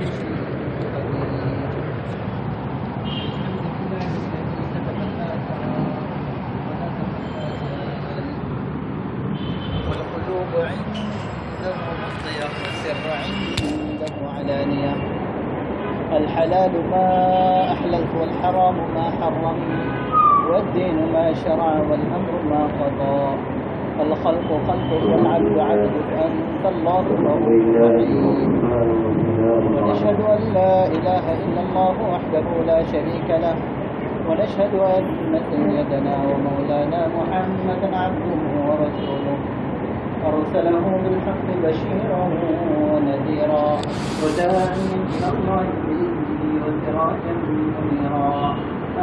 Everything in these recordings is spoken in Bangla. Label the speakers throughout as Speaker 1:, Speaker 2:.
Speaker 1: والقلوب عنده مفضية والسر عنده علانية. الحلال ما أحللت والحرام ما حرم والدين ما شرع والأمر ما قضى. الخلق خلقك والعبد عبدك أنت الله الرؤوف الرحيم. ونشهد أن لا إله إلا الله وحده لا شريك له ونشهد أن سيدنا ومولانا محمدا عبده ورسوله أرسله بالحق بشيرا ونذيرا وداعيا إلى الله بإذنه وسراجا منيرا.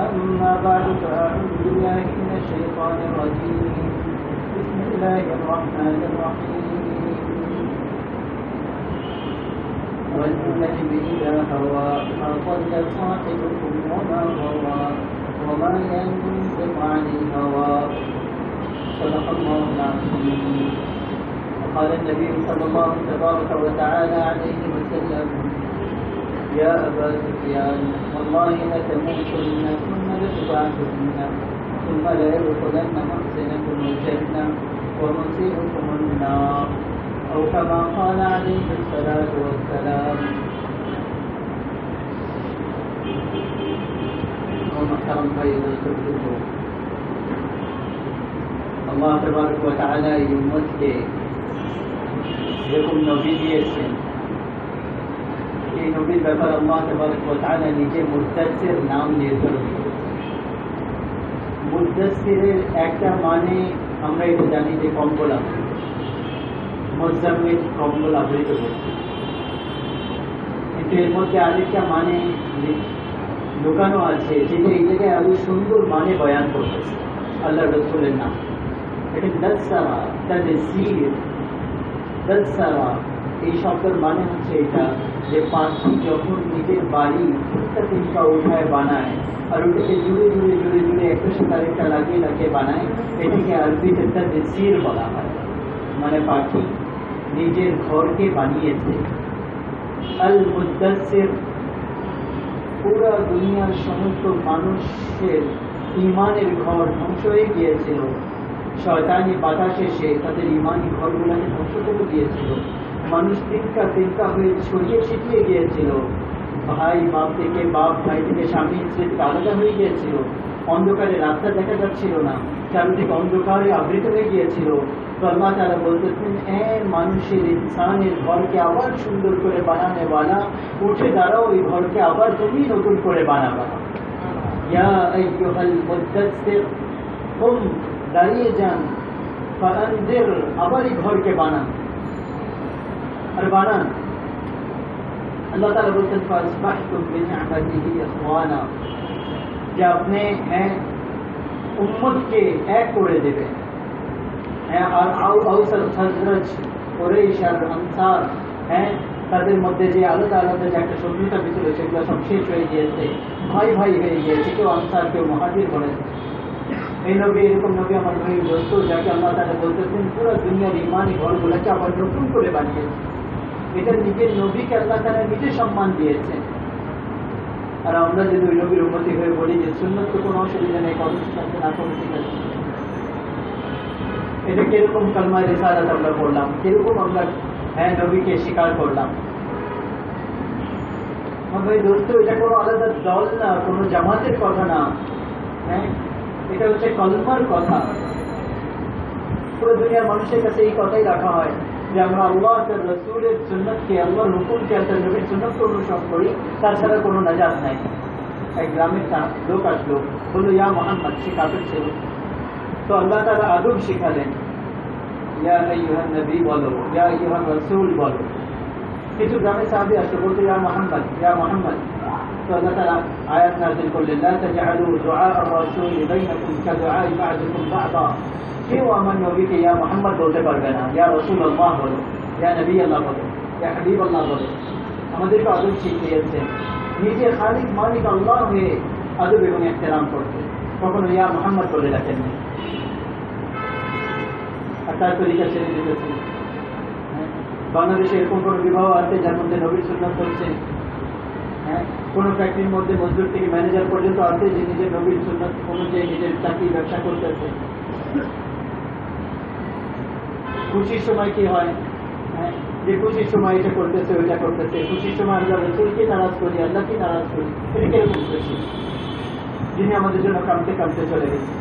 Speaker 1: أما بعد فأعوذ بالله من الشيطان الرجيم. بسم الله الرحمن الرحيم. والنجم إذا هوى ما ضل صاحبكم وما غوى وما ينطق عن الهوى. صدق الله العظيم. وقال النبي صلى الله تبارك وتعالى عليه وسلم: يا أبا سفيان والله لتموتن ثم لتبعثن ثم ليدخلن محسنكم الجنة ومسيئكم النار، أو كما قال عليه الصلاة والسلام. ومحترم بين الكتب আল্লাহ তাবারক ওয়া তাআলা এই উম্মতকে যেরকম নবী দিয়েছেন, এই নবীর ব্যাপারে আল্লাহ তাবারক ওয়া তাআলা নিজে মুদ্দাসসির নাম নির্ধারণ করেছেন। মুদ্দাসসিরের একটা মানে আমরা এটা জানি যে কম্বল আবৃত, মুজাম্মিল কম্বল আবৃত করছে, কিন্তু এর মধ্যে আরেকটা মানে লুকানো আছে যেটা এই জায়গায় আরো সুন্দর মানে বয়ান করতেছে আল্লাহ রাসূলের নাম। এই শব্দের মানে হচ্ছে এটা যে পাখি যখন নিজের বাড়ি তিনটা উঠায় বানায় আর ওটাকে জুড়ে জুড়ে জুড়ে জুড়ে একটা সাথে আরেকটা লাগিয়ে লাগিয়ে বানায়, এটিকে আরবিতে তাদসির বলা হয়। মানে পাখি নিজের ঘরকে বানিয়েছে। আল মুদাসসির পুরা দুনিয়ার সমস্ত মানুষের ইমানের ঘর ধ্বংস হয়ে গিয়েছিল। শয়তানি বাতাস এসে তাদের ইমানি ঘরগুলোকে ধ্বংস করে দিয়েছিল। মানুষ তিনকা তিনকা হয়ে ছড়িয়ে ছিটিয়ে গিয়েছিল। ভাই বাপ থেকে, বাপ ভাই থেকে, স্বামী স্ত্রী থেকে আলাদা হয়ে গিয়েছিল। অন্ধকারে রাস্তা দেখা যাচ্ছিল না, চারিদিকে অন্ধকারে আবৃত হয়ে গিয়েছিল। তো আল্লাহ তাআলা বলতেছেন, মানুষের ইনসানের ঘরকে আবার সুন্দর করে বানানে বানা, উঠে দাঁড়াও, ওই ঘরকে আবার তুমি নতুন করে বানাবা। ইয়া আইয়ুহাল মুদাসসির কুম, দাঁড়িয়ে যান, ফাআনজির, আবার এই ঘরকে বানান আর বানান। আল্লাহ তাআলা বলছেন ফাসবাহতুম বিনি'মাতিহি ইখওয়ানা, যে আপনি উম্মতকে এক করে দেবেন। আর আউস আর খাজরাজ, কুরাইশ আর আনসার, তাদের মধ্যে যে আলাদা আলাদা যে একটা শত্রুতা ছিল সেগুলো সব শেষ হয়ে গিয়েছে, ভাই ভাই হয়ে গিয়েছে, কেউ আনসার কেউ মুহাজির বলেছে। এই নবী এরকম নবী আমার ভাই দোস্ত, যাকে আল্লাহ তাআলা বলতেছেন পুরো দুনিয়ার ইমানি ঘরগুলোকে আবার নতুন করে বানিয়েছে। এটা নিজের নবীকে আল্লাহ তাআলা নিজে সম্মান দিয়েছেন। আর আমরা যদি ওই নবীর উম্মতি হয়ে বলি যে সুন্নত তো কোনো অসুবিধা নেই, কত ঠিক আছে না কোনো ঠিক আছে, এটা কিরকম কালমা রিসালাত আমরা পড়লাম, কিরকম আমরা নবীকে স্বীকার করলাম। ভাই দোস্ত, এটা কোনো আলাদা দল না, কোনো জামাতের কথা না, এটা হচ্ছে কলমার কথা। পুরো দুনিয়ার মানুষের কাছে এই কথাই রাখা হয় যে আমরা আল্লাহ তার রাসূলের সুন্নতকে, আল্লাহর হুকুমকে, তার নবীর সুন্নতকে অনুসরণ করি, তাছাড়া কোনো নাজাত নাই। এক গ্রামের লোক আসলো, বললো ইয়া মুহাম্মদ, সে কাফের ছিল। তো আল্লাহ তাআলা আদব শিখালেন, ইয়া আইয়ুহান নবী বলো, ইয়া আইয়ুহান রাসূল বলো। কিছু গ্রামের সাহাবী আসলো, বলতো ইয়া মুহাম্মদ, ইয়া মুহাম্মদ। তো আল্লাহ তাআলা আয়াত নাযিল করলেন, লা তাজআলু দুআ আর-রাসূল বাইনাকুম কাদুআ বা'দুকুম বা'দা। কেউ আমার নবীকে ইয়া মুহাম্মদ বলতে পারবে না, ইয়া রাসূলুল্লাহ বলো, ইয়া নবী আল্লাহ বলো, ইয়া হাবিব আল্লাহ বলো। আমাদেরকে আদব শিখিয়েছেন, নিজে খালিক মালিক আল্লাহ হয়ে আদব এবং ইহতিরাম করতে, কখনো ইয়া মুহাম্মদ বলে রাখেন না। আর তার তরিকা ছেড়ে দিতেছেন। বাংলাদেশে এরকম কোনো বিবাহ আছে যার মধ্যে নবীর সুন্নাত হচ্ছে, হ্যাঁ, কোনো ফ্যাক্টরির মধ্যে মজদুর থেকে ম্যানেজার পর্যন্ত আছে যে নিজের নবীর সুন্নাত অনুযায়ী নিজের চাকরি ব্যবসা করতেছে। খুশির সময় কি হয়, হ্যাঁ, যে খুশির সময় এটা করতেছে ওইটা করতেছে, খুশির সময় আমরা রসুলকে নারাজ করি, আল্লাহকে নারাজ করি, এটা কিরকম খুশি যিনি আমাদের জন্য কামতে কামতে চলে গেছে।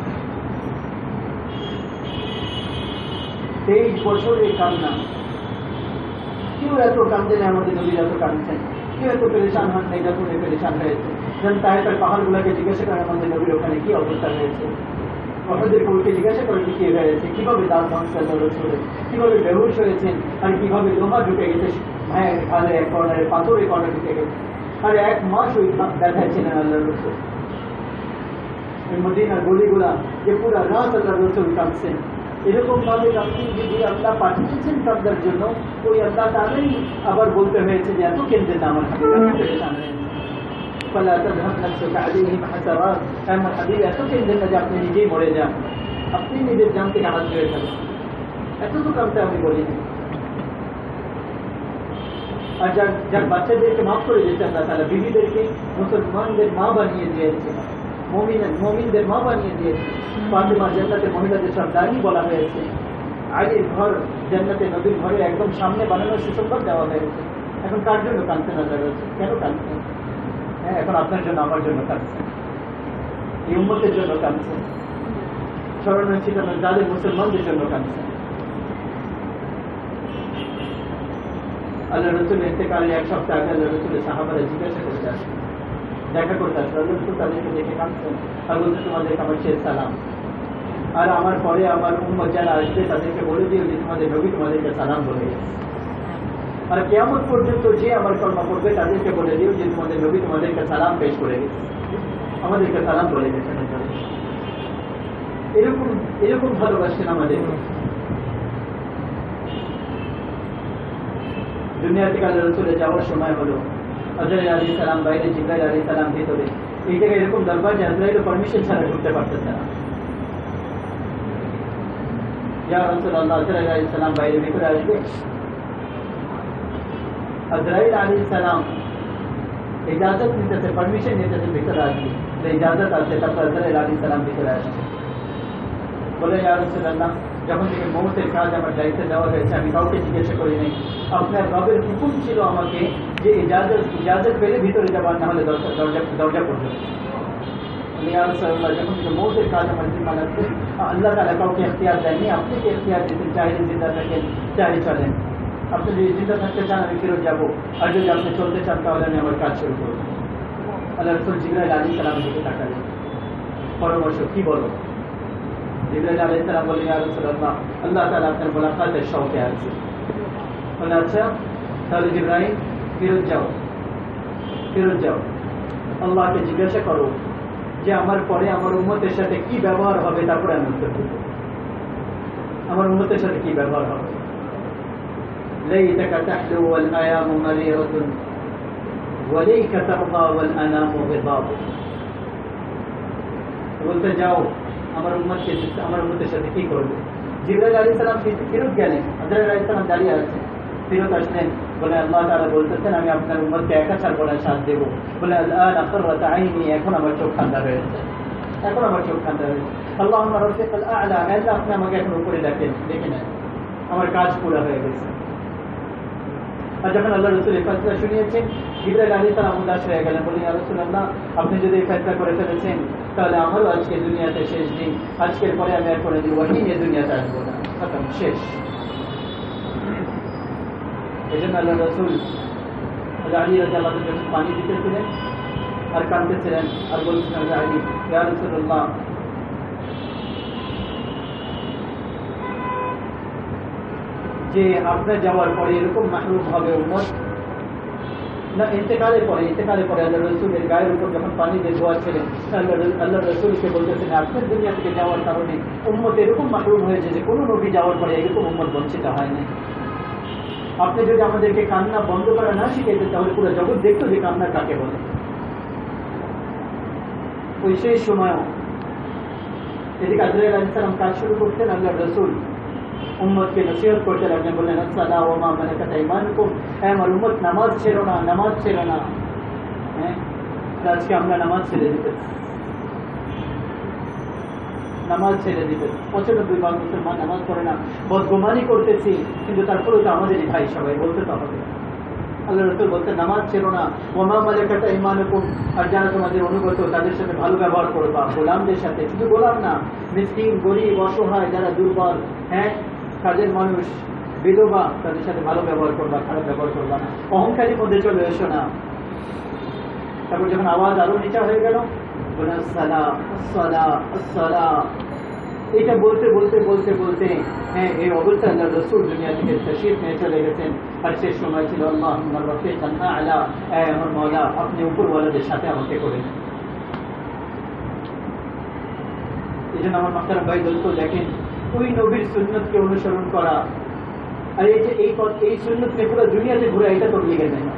Speaker 1: 23 বছরের কান্না, কেউ এত কান্দে না আমাদের নবী এত কাঁদছেন, কেউ এত পেরেশান হন নাই যখন পেরেশান হয়েছে। যেন তাইফের পাহাড়গুলোকে জিজ্ঞাসা করেন আমাদের নবীর ওখানে কি অবস্থা হয়েছে, ওদের কবিকে জিজ্ঞাসা করেন কি হয়েছে, কিভাবে দাঁত ভাঙছে রসুলের, কিভাবে বেহুশ হয়েছেন, আর কিভাবে লোহা ঢুকে গেছে ভাইয়ের খালের এক কর্নারে, পাথরের কর্নার ঢুকে গেছে, আর 1 মাস ওই ব্যথায় ছিলেন আল্লাহ রসুল। মদিনার গলিগুলা যে পুরা রাত আল্লাহ রসুল কাঁদছেন, এরকম ভাবে কাঁদছেন যে আল্লাহ পাঠিয়েছেন কাঁদার জন্য, ওই আল্লাহ তাহলেই আবার বলতে হয়েছে যে এত কেন্দ্রে আমার এত কেন্দ্রে না যে আপনি নিজেই মরে যান, আপনি নিজের জান থেকে হাত ধরে ফেলেন, এত তো কাঁদতে আমি বলিনি। আর যার বাচ্চাদেরকে মাফ করে দিয়েছে আল্লাহ তাআলা, বিবিদেরকে মুসলমানদের মা বানিয়ে দিয়েছে, মুমিনদের মা বানিয়ে দিয়েছে। ফাতেমা জান্নাতের মহিলাদের সর্দারী বলা হয়েছে, আলীর ঘর জান্নাতে নবীর ঘরে একদম সামনে বানানোর সুসংবাদ দেওয়া হয়েছে। এখন কার জন্য কাঁদতে না রয়েছে, কেন কাঁদছেন? হ্যাঁ, এখন আপনার জন্য আমার জন্য কাঁদছেন, এই উম্মতের জন্য কাঁদছেন, স্মরণ ছিটানো যাদের মুসলমানদের জন্য কাঁদছেন। আল্লাহ রসুল ইন্তেকালের 1 সপ্তাহ আগে আল্লাহ রসুলের সাহাবারা জিজ্ঞাসা করতে আসেন, দেখা করতে আসেন, আল্লাহ রসুল তাদেরকে দেখে কাঁদছেন আর বলতে তোমাদেরকে আমার শেষ সালাম, আর আমার পরে আমার উম্মত যারা আসবে তাদেরকে বলে দিও যে তোমাদের নবী তোমাদেরকে সালাম বলে গেছে, আর কিয়ামত পর্যন্ত যে আমার কর্ম করবে তাদেরকে বলে দিও যে তোমাদের নবী তোমাদেরকে সালাম পেশ করে গেছে, আমাদেরকে সালাম বলে গেছেন। এরকম এরকম ভালোবাসেন আমাদের। দুনিয়া থেকে আল্লাহ রসুলের যাওয়ার সময় হলো, আজরাইল আলাইহিস সালাম বাইরে, জিবরাইল আলাইহিস সালাম ভিতরে, এই জায়গায় এরকম দরবার যে আজরাইল পারমিশন ছাড়া ঢুকতে পারতেছে না। ইয়া রাসূলুল্লাহ, আজরাইল আলাইহিস সালাম বাইরে ভিতরে আসবে। আজরাইল আলাইহিস সালাম ইজাজত নিতেছে, পারমিশন নিতেছে ভিতরে আসবে, ইজাজত আছে, তারপর আজরাইল আলাইহিস সালাম ভিতরে আসবে। বলে ইয়া রাসূলুল্লাহ, যখন থেকে মৌতের কাজ আমার দায়িত্ব দেওয়া হয়েছে আমি কাউকে জিজ্ঞাসা করি নাই, আপনার রবের হুকুম ছিল আমাকে যে ইজাজত পেলে ভিতরে যাবার, না হলে দরজা পর্যন্ত। ইয়া রাসূলুল্লাহ, যখন থেকে মৌতের কাজ আমার জিম্মা লাগছে, আল্লাহ তাআলা কাউকে ইখতিয়ার দেননি, আপনি কি ইখতিয়ার দিতেন, চাইলে জিন্দা থাকেন, চাইলে চলেন। আপনি যদি জিন্দা থাকতে চান আমি ফেরত যাবো, আর যদি আপনি চলতে চান তাহলে আমি আমার কাজ শুরু করবো। আল্লাহ রাসূল জিবরাইল আলাইহিস সালামের দিকে তাকালেন, পরামর্শ কি বলো? জিবরাইল আলাইহিস সালাম বললেন, ইয়া রাসূলুল্লাহ, আল্লাহ তাআলা আপনার মুলাকাতের শৌকে আছে। বলে আচ্ছা, তাহলে জিবরাইল ফেরত যাও, আল্লাহকে জিজ্ঞাসা করো যে আমার পরে আমার উম্মতের সাথে কি ব্যবহার হবে, তারপরে আমি উত্তর দেব। আমার উম্মতের সাথে কি ব্যবহার হবে? লাইতাকা তাহলু ওয়াল আয়ামু মারিয়াতুন ওয়ালাইকা তারদা ওয়াল আনামু বিদাব। বলতে যাও আমার উম্মতের সাথে কি করবে। জিবরাইল আলাইহিস সালাম ফেরত গেলেন, আজরাইল আলাইহিস সালাম দাঁড়িয়ে আছেন, ফেরত আসলেন, বলে আল্লাহ তাআলা বলতেছেন আমি আপনার উম্মতকে একা ছাড়বো না, সাথ দেবো। বলে আল্লাহ আকরাত আইনি, এখন আমার চোখ ঠান্ডা হয়েছে, আল্লাহুম্মা রাফিকাল আ'লা, আল্লাহ আপনি আমাকে এখন উপরে দেখে নেন, আমার কাজ পুরো হয়ে গেছে। আর যখন আল্লাহ রসুল এই ফয়সালা শুনিয়েছেন, জিবরাইল আলাইহিস সালাম উদাস হয়ে গেলেন, বলেন ইয়া রাসূলুল্লাহ, আপনি যদি এই ফয়সালা করে ফেলেছেন তাহলে আমারও আজকে দুনিয়াতে শেষ দিন, আজকের পরে আমি আর কোনোদিন ওয়াহী নিয়ে দুনিয়াতে আসবো না, খতম, শেষ। এই জন্য আল্লাহ রসুল আলী রাদিয়াল্লাহু আনহু যখন পানি দিতেছিলেন আর কাঁদতেছিলেন আর বলছিলেন, আলী ইয়া রাসূলুল্লাহ, যে আপনার যাওয়ার পরে এরকম মাহরুম হবে উম্মত না, ইন্তেকালের পরে আল্লাহ রসুলের গায়ের উপর যখন পানি দিয়ে ধোয়াচ্ছিলেন, আল্লাহ রসুলকে বলতেছেন আপনার দুনিয়া থেকে যাওয়ার কারণে উম্মত এরকম মাহরুম হয়েছে যে কোনো নবী যাওয়ার পরে এরকম উম্মত বঞ্চিত হয় না। আপনি যদি আমাদেরকে কান্না বন্ধ করা না শিখাইতেন তাহলে পুরো জগৎ দেখতো যে কান্না কাকে বলে। ওই সেই সময়ও এদিকে আজরাইল আলাইহিস সালাম কাজ শুরু করতেন, আল্লাহ রসুল উম্মতকে নসিহত করতে লাগলেন, বললেন আসসালামু ওয়া মা মালাকাত আইমানুকুম, হে আমার উম্মত নামাজ ছেড়ো না, হ্যাঁ, আজকে আমরা নামাজ ছেড়ে দিতেছি, নামাজ ছেড়ে দিতেছি। 95% মুসলমান নামাজ পড়ে না, বদগুমানি করতেছি, কিন্তু তারপরেও তো আমাদেরই ভাই সবাই, বলতে তো হবে। আল্লাহ রাসূল বলতে নামাজ ছেড়ো না, ওমা মালাকাত আইমানুকুম, আর যারা তোমাদের অনুগত তাদের সাথে ভালো ব্যবহার করবা, গোলামদের সাথে, শুধু গোলাম না, মিসকিন, গরিব, অসহায়, যারা দুর্বল, হ্যাঁ, কাজের মানুষ, বিধবা, তাদের সাথে ভালো ব্যবহার করবা, খারাপ ব্যবহার করবা না, অহংকারীর মধ্যে চলে এসো না। তারপর যখন আওয়াজ আরো নিচা হয়ে গেল, বললেন সালাম সালাম সালাম। এটা বলতে বলতে বলতে বলতে হ্যাঁ, এই অবস্থা আল্লাহ রাসূল দুনিয়া থেকে তাশরীফ নিয়ে চলে গেছেন। আর শেষ সময় ছিল আল্লাহুম্মা রাফিকান আ'লা, আমার মওলা আপনি উপরওয়ালাদের সাথে আমাকে করে নেন। এই জন্য আমার মাস্টার ভাই দোস্ত দেখেন, ওই নবীর সুন্নতকে অনুসরণ করা, আর এই যে এই সুন্নতকে পুরো দুনিয়াতে ঘুরে, এটা তো লিখে দেয় না।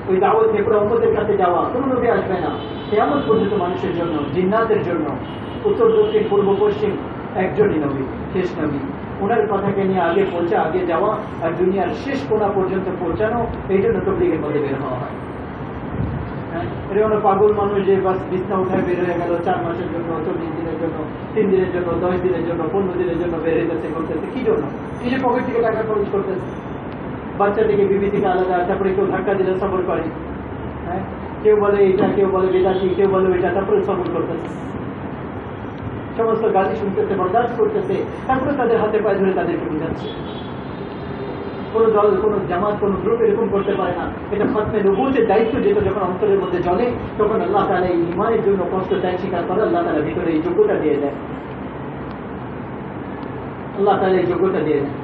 Speaker 1: ওই দাওয়াত নিয়ে পুরো উম্মতের কাছে যাওয়া, কোনো নবী আসবে না কিয়ামত পর্যন্ত, মানুষের জন্য, জিন্নাতের জন্য, উত্তর দক্ষিণ পূর্ব পশ্চিম একজনই নবী, শেষ নবী। ওনার কথাকে নিয়ে আগে পৌঁছা, আগে যাওয়া, আর দুনিয়ার শেষ কোণা পর্যন্ত পৌঁছানো, এই জন্য তবলিগের মধ্যে বের হওয়া হয়। হ্যাঁ, এটা কোনো পাগল মানুষ যে বাস বিছনা উঠায় বের হয়ে গেল 4 মাসের জন্য, 40 দিনের জন্য, 3 দিনের জন্য, 10 দিনের জন্য, 15 দিনের জন্য বের হইতেছে, করতেছে কি জন্য? নিজের পকেট থেকে টাকা খরচ করতেছে, বাচ্চা থেকে বিবি থেকে আলাদা, তারপরে কেউ ধাক্কা দিলে সবর করে, হ্যাঁ, কেউ বলে এটা, কেউ বলে বেদাতি, কেউ বলে ওইটা, তারপরে সবর করতেছে, সমস্ত গালি শুনতেছে, বরদাস্ত করতেছে, তারপরে তাদের হাতে পায়ে ধরে তাদেরকে বুঝাচ্ছে। কোনো দল, কোনো জামাত, কোনো গ্রুপ এরকম করতে পারে না। এটা খতমে নবুয়তের দায়িত্ব, যেটা যখন অন্তরের মধ্যে জ্বলে, তখন আল্লাহ তাআলা এই ঈমানের জন্য কষ্ট ত্যাগ স্বীকার করে, আল্লাহ তাআলা ভিতরে এই যোগ্যতা দিয়ে দেয়, আল্লাহ তাআলা এই যোগ্যতা দিয়ে দেয়।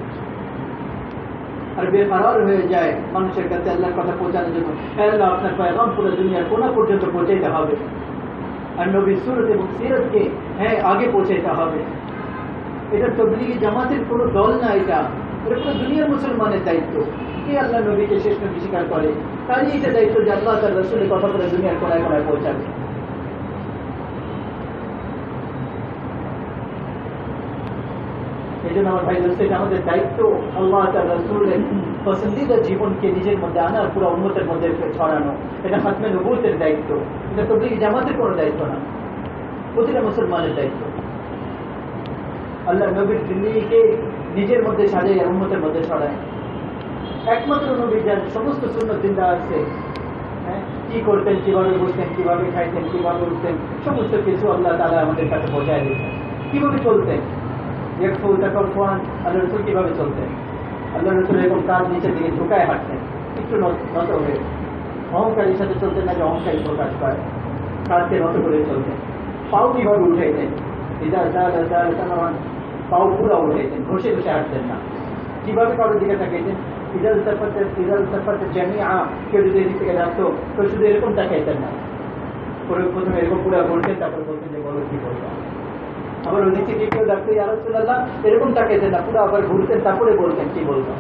Speaker 1: আর বেকারার হয়ে যায় মানুষের কাছে আল্লাহর কথা পৌঁছানোর জন্য। আল্লাহ আপনার পয়গাম পুরো দুনিয়ার কোণা পর্যন্ত পৌঁছাইতে হবে, আর নবীর সুরত এবং সিরতকে হ্যাঁ আগে পৌঁছাইতে হবে। এটা তবলিগি জামাতের কোনো দল না, এটা পুরো দুনিয়ার মুসলমানের দায়িত্ব। কে আল্লাহ নবীকে শেষ নবী স্বীকার করে, তারই এটা দায়িত্ব যে আল্লাহ তার রাসূলের কথা পুরো দুনিয়ার কোণায় কোণায় পৌঁছাবে। এই জন্য আমার ভাই দোস্ত, এটা আমাদের দায়িত্ব, আল্লাহ তার রাসূলের পছন্দিদা জীবনকে নিজের মধ্যে আনা, পুরো উম্মতের মধ্যে ছড়ানো। এটা খাতমে নবুয়তের দায়িত্ব, এটা তবলিগি জামাতের কোনো দায়িত্ব না, প্রতিটা মুসলমানের দায়িত্ব। আল্লাহ নবীর জিন্দেগিকে নিজের মধ্যে সাজায়, উম্মতের মধ্যে ছড়ায়। একমাত্র নবী যার সমস্ত সুন্নাত জিন্দা আছে, হ্যাঁ, কি করতেন, কিভাবে বসতেন, কিভাবে খাইতেন, কিভাবে উঠতেন, সমস্ত কিছু আল্লাহ তাআলা আমাদের কাছে পৌঁছায় দিয়েছেন। কিভাবে চলতেন, আল্লাহ রসুল কিভাবে চলতেন? আল্লাহ রসুল এরকম কাজ নিচের দিকে ঝুঁকায় হাঁটতেন, একটু নত হয়ে। অহংকারীর সাথে চলতেন না যে অহংকারী প্রকাশ পায়, কাজকে নত করে চলতেন। পাও কিভাবে উঠাইতেন, পাও পুরা উঠাইতেন, ঘষে ঘষে হাঁটতেন না। কিভাবে কারোর দিকে তাকাইতেন, কেউ যদি এদিক থেকে রাখতো তো শুধু এরকম তাকাইতেন না, প্রথমে এরকম পুরা ঘুরতেন, তারপর বলতেন যে বলো কি বলবো। আবার ওদিক থেকে কেউ ডাকতো ইয়া রাসূলুল্লাহ, এরকম তাকাইতেন না, পুরো আবার ঘুরতেন, তারপরে বলতেন কি বলবো,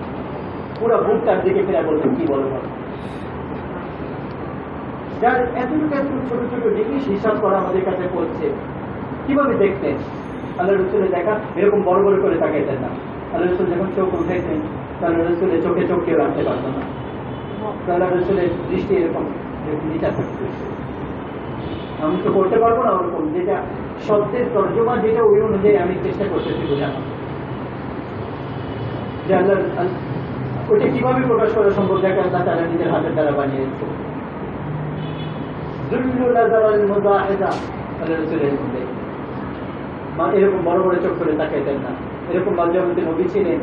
Speaker 1: পুরো বুক তার দিকে ফিরে বলতেন কি বলবো। যার এতটুকু এতটুকু ছোট ছোট জিনিস হিসাব করা আমাদের কাছে পড়ছে। কিভাবে দেখতেন আল্লাহ রসুলের দেখা, এরকম বড় বড় করে তাকাইতেন না। আল্লাহ রসুল যখন চোখ উঠাইতেন, আল্লাহ রসুলের চোখে চোখ কেউ রাখতে পারতো না, আল্লাহ রসুলের দৃষ্টি এরকম নিচা থাকতো। আমি তো করতে পারবো না ওরকম, যেটা শব্দের তর্জমা যেটা ওই অনুযায়ী আমি চেষ্টা করতেছি বোঝানো, যে আল্লাহ ওইটা কিভাবে প্রকাশ করা সম্ভব, যাকে আল্লাহ তাআলা নিজের হাতের দ্বারা বানিয়েছে। এরকম বড় বড় চোখ করে তাকাইতেন না। এরকম মাঝে নবী ছিলেন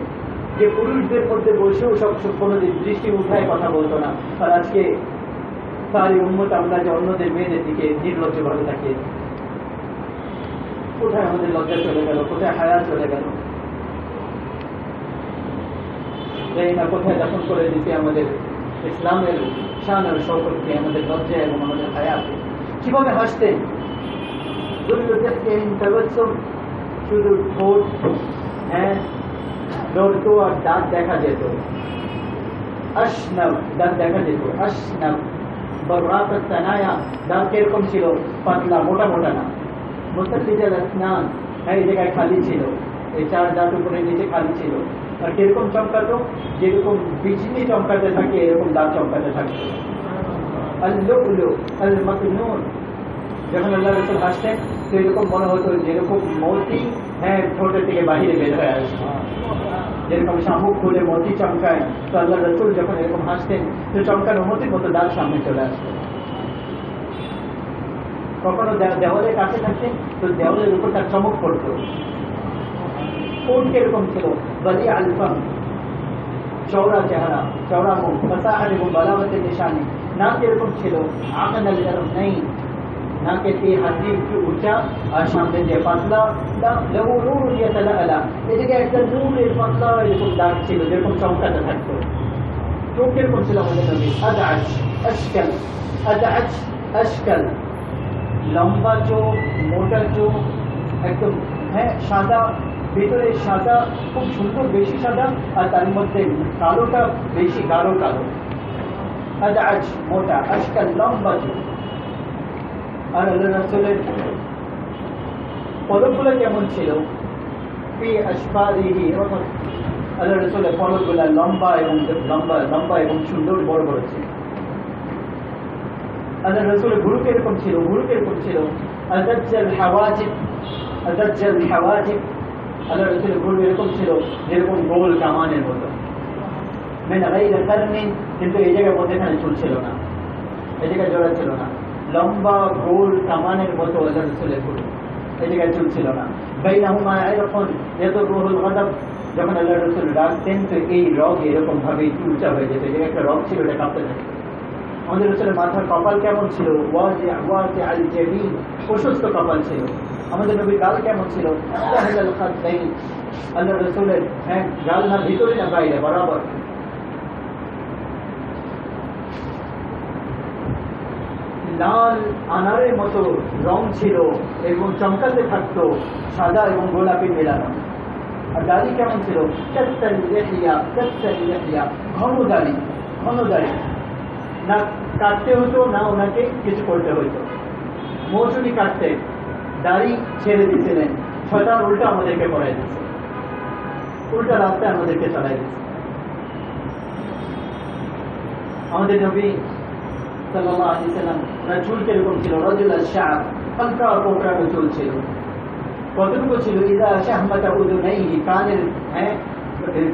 Speaker 1: যে পুরুষদের মধ্যে বসেও সব কোনোদিন দৃষ্টি উঠায় কথা বলতো না। আর আজকে তারই উম্মত আমরা যে অন্যদের মেয়েদের দিকে নির্লজ্জ ভাবে তাকিয়ে, কোথায় আমাদের লজ্জা চলে গেল, কোথায় হায়া চলে গেল, জানি না কোথায় দখল করে দিতে আমাদের ইসলামের শান আর শওকতকে, আমাদের লজ্জা এবং আমাদের হায়াকে। কিভাবে হাসতেন, শুধু ঠোঁট হ্যাঁ লড়তো আর দাঁত দেখা যেত, আশনাব দাঁত দেখা যেত, আশনাব বররাকাত তানায়া দাঁত কিরকম ছিল, পাতলা মোটা মোটা না, মুস্তাফিজাল আসনান এই জায়গায় খালি ছিল, এই 4 দাঁত উপরে নিচে খালি ছিল। আর কিরকম চমকাতো, যেরকম বিজলি চমকাতে থাকে এরকম দাঁত চমকাতে থাকতো। আল-লু'লু আল-মাকনুন। যখন আল্লাহ রাসূল হাসতেন তো এরকম মনে হতো যেরকম মতি ঠোঁটের থেকে বাহিরে বের হয়ে আসে, যেরকম শামুক খুলে মতি চমকায়, তো আল্লাহ রাসূল যখন এরকম হাসতেন তো চমকানো মতির মতো দাঁত সামনে চলে আসতো। কখনো দেওয়ালের কাছে থাকতেন তো দেওয়ালের উপর তার চমক পড়তো। কোন কিরকম ছিল? বলি আলফাম, চওড়া চেহারা, চওড়া মুখ, ফাসাহাত এবং বালাগতের নিশানি। নাক এরকম ছিল, আকান আল নেই, নাকের এই হাতি একটু উঁচা আর সামনে যে পাতলা, লহু নূর ইয়াতালাআলা, এদিকে একটা নূরের পাতলা এরকম দাগ ছিল যেরকম চমকাতে থাকতো। চোখ এরকম ছিল আমাদের নবী, আদআজ আশকাল, আদআজ আশকাল, লম্বা চোখ, মোটা চোখ, একদম সাদা, ভেতরে সাদা, খুব সুন্দর, বেশি সাদা, আর তার মধ্যে কালোটা বেশি গাঢ় কালো। আদআজ মোটা, আশকাল লম্বা চোখ। আর আল্লাহ রাসূলের পলকগুলো কেমন ছিল? ফি আশফারিহি, আল্লাহ রাসূলের পলকগুলো লম্বা এবং লম্বা এবং সুন্দর, বড় বড় ছিল। আল্লাহ রাসূলের ভুরু কিরকম ছিল? আদাজ্জাল হাওয়াজিব, আল্লাহ রাসূলের ভুরু এরকম ছিল যেরকম গোল কামানের মতো। মিন গায়রি কারনিন, কিন্তু এই জায়গার মধ্যেখানে চুল ছিল না, এই জায়গায় জোড়া ছিল না, লম্বা গোল কামানের মতো আল্লাহ রাসূলের ভুরু, এই জায়গায় চুল ছিল না। বাইনাহুমা ইরকুন ইয়াদরুহুল গাদাব, যখন আল্লাহ রাসূল ডাকতেন তো এই রগ এরকম ভাবে উঁচা হয়ে যেত, এই জায়গায় একটা রগ ছিল, এটা কাঁপতে থাকতো। আমাদের রাসূলের মাথার কপাল কেমন ছিল? ওয়াজি আল জাবিন, প্রশস্ত কপাল ছিল। আমাদের নবীর গাল কেমন ছিল? সাহলাল খাদ্দাইন, আল্লাহ রাসূলের গাল না ভিতরে না বাইরে, বরাবর। লাল আনারের মতো রং ছিল এবং চমকাতে থাকতো, সাদা এবং গোলাপি মেলানো। আর দাড়ি কেমন ছিল? কাত্তাল লিহিয়া, ঘন দাড়ি, না কাটতে হতো না ওনাকে কিছু করতে হতো। মৌসুমি কাটতে দাড়ি ছেড়ে দিয়েছিলেন, শয়তান উল্টা আমাদেরকে পড়াই দিচ্ছে, উল্টা রাস্তায় আমাদেরকে চলাই দিচ্ছে। আমাদের নবী সাল্লাল্লাহু আলাইহি ওয়াসাল্লাম ওনার চুল কিরকম ছিল? রাজুলাল শা'ব, হালকা কোকড়ানো চুল ছিল। কতটুকু ছিল? ইদা শাহমাতা উযুনাইহি,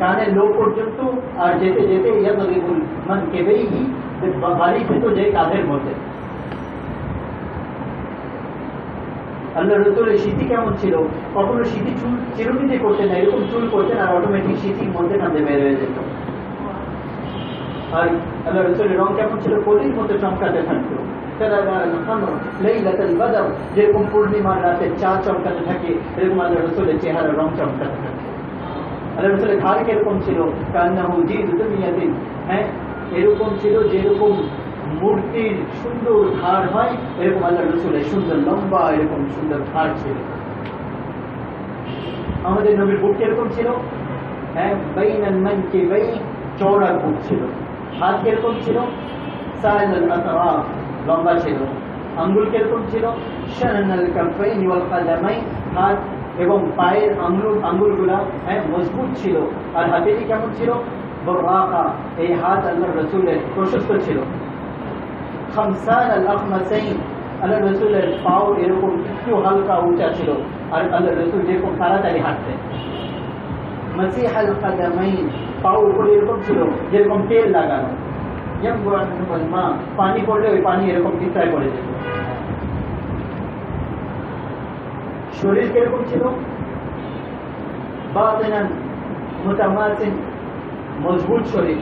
Speaker 1: কানের লো পর্যন্ত, আর যেতে যেতে ইয়াদরিবুল মানকিবাইহি, বাড়ি পেত যে কাঁধের মধ্যে। আল্লাহ রাসূলের সিঁথি কেমন ছিল? কখনো সিঁথি চুল চিরুনিতে করতেন না, এরকম চুল করতেন আর অটোমেটিক সিঁথির মধ্যে কাঁধে বের হয়ে যেত। আর আল্লাহ রাসূলের রং কেমন ছিল? কলির মতো চমকাতে থাকতো। যেরকম পূর্ণিমার রাতে চা চমকাতে থাকে, এরকম আল্লাহ রাসূলের চেহারা রং চমকাতে থাকে। আল্লাহ রাসূলের ঘাড় কিরকম ছিল? কান্নাহু জিদু দুনিয়াতিন, এরকম ছিল যেরকম মূর্তির সুন্দর ঘাড় হয়, এরকম আল্লাহ রাসূলের সুন্দর লম্বা এরকম সুন্দর ঘাড় ছিল। আমাদের নবীর বুক কিরকম ছিল? বাইনাল মানকিবাইন, চওড়া বুক ছিল। হাত কিরকম ছিল? সাইলাল আতরাফ, লম্বা ছিল। আঙ্গুল কিরকম ছিল? শানাল কাফাইন ওয়াল কাদামাইন, হাত এবং পায়ের আঙ্গুলগুলা মজবুত ছিল। আর হাতেটি কেমন ছিল? বররাকা, এই হাত আল্লাহ রাসূলের প্রশস্ত ছিল। খামসান আল আখমাসাইন, আল্লাহ রাসূলের পাও এরকম একটু হালকা উঁচা ছিল, আর আল্লাহ রাসূল যেরকম তাড়াতাড়ি হাঁটতেন। মাসিহ আল কাদামাইন, পাও উপরে এরকম ছিল যেরকম তেল লাগানো। মা, পানি পড়লে ওই পানি এরকম পিছায় পড়ে যেত। শরীর কিরকম ছিল? বাতিনান মুতামাসিন, মজবুত শরীর।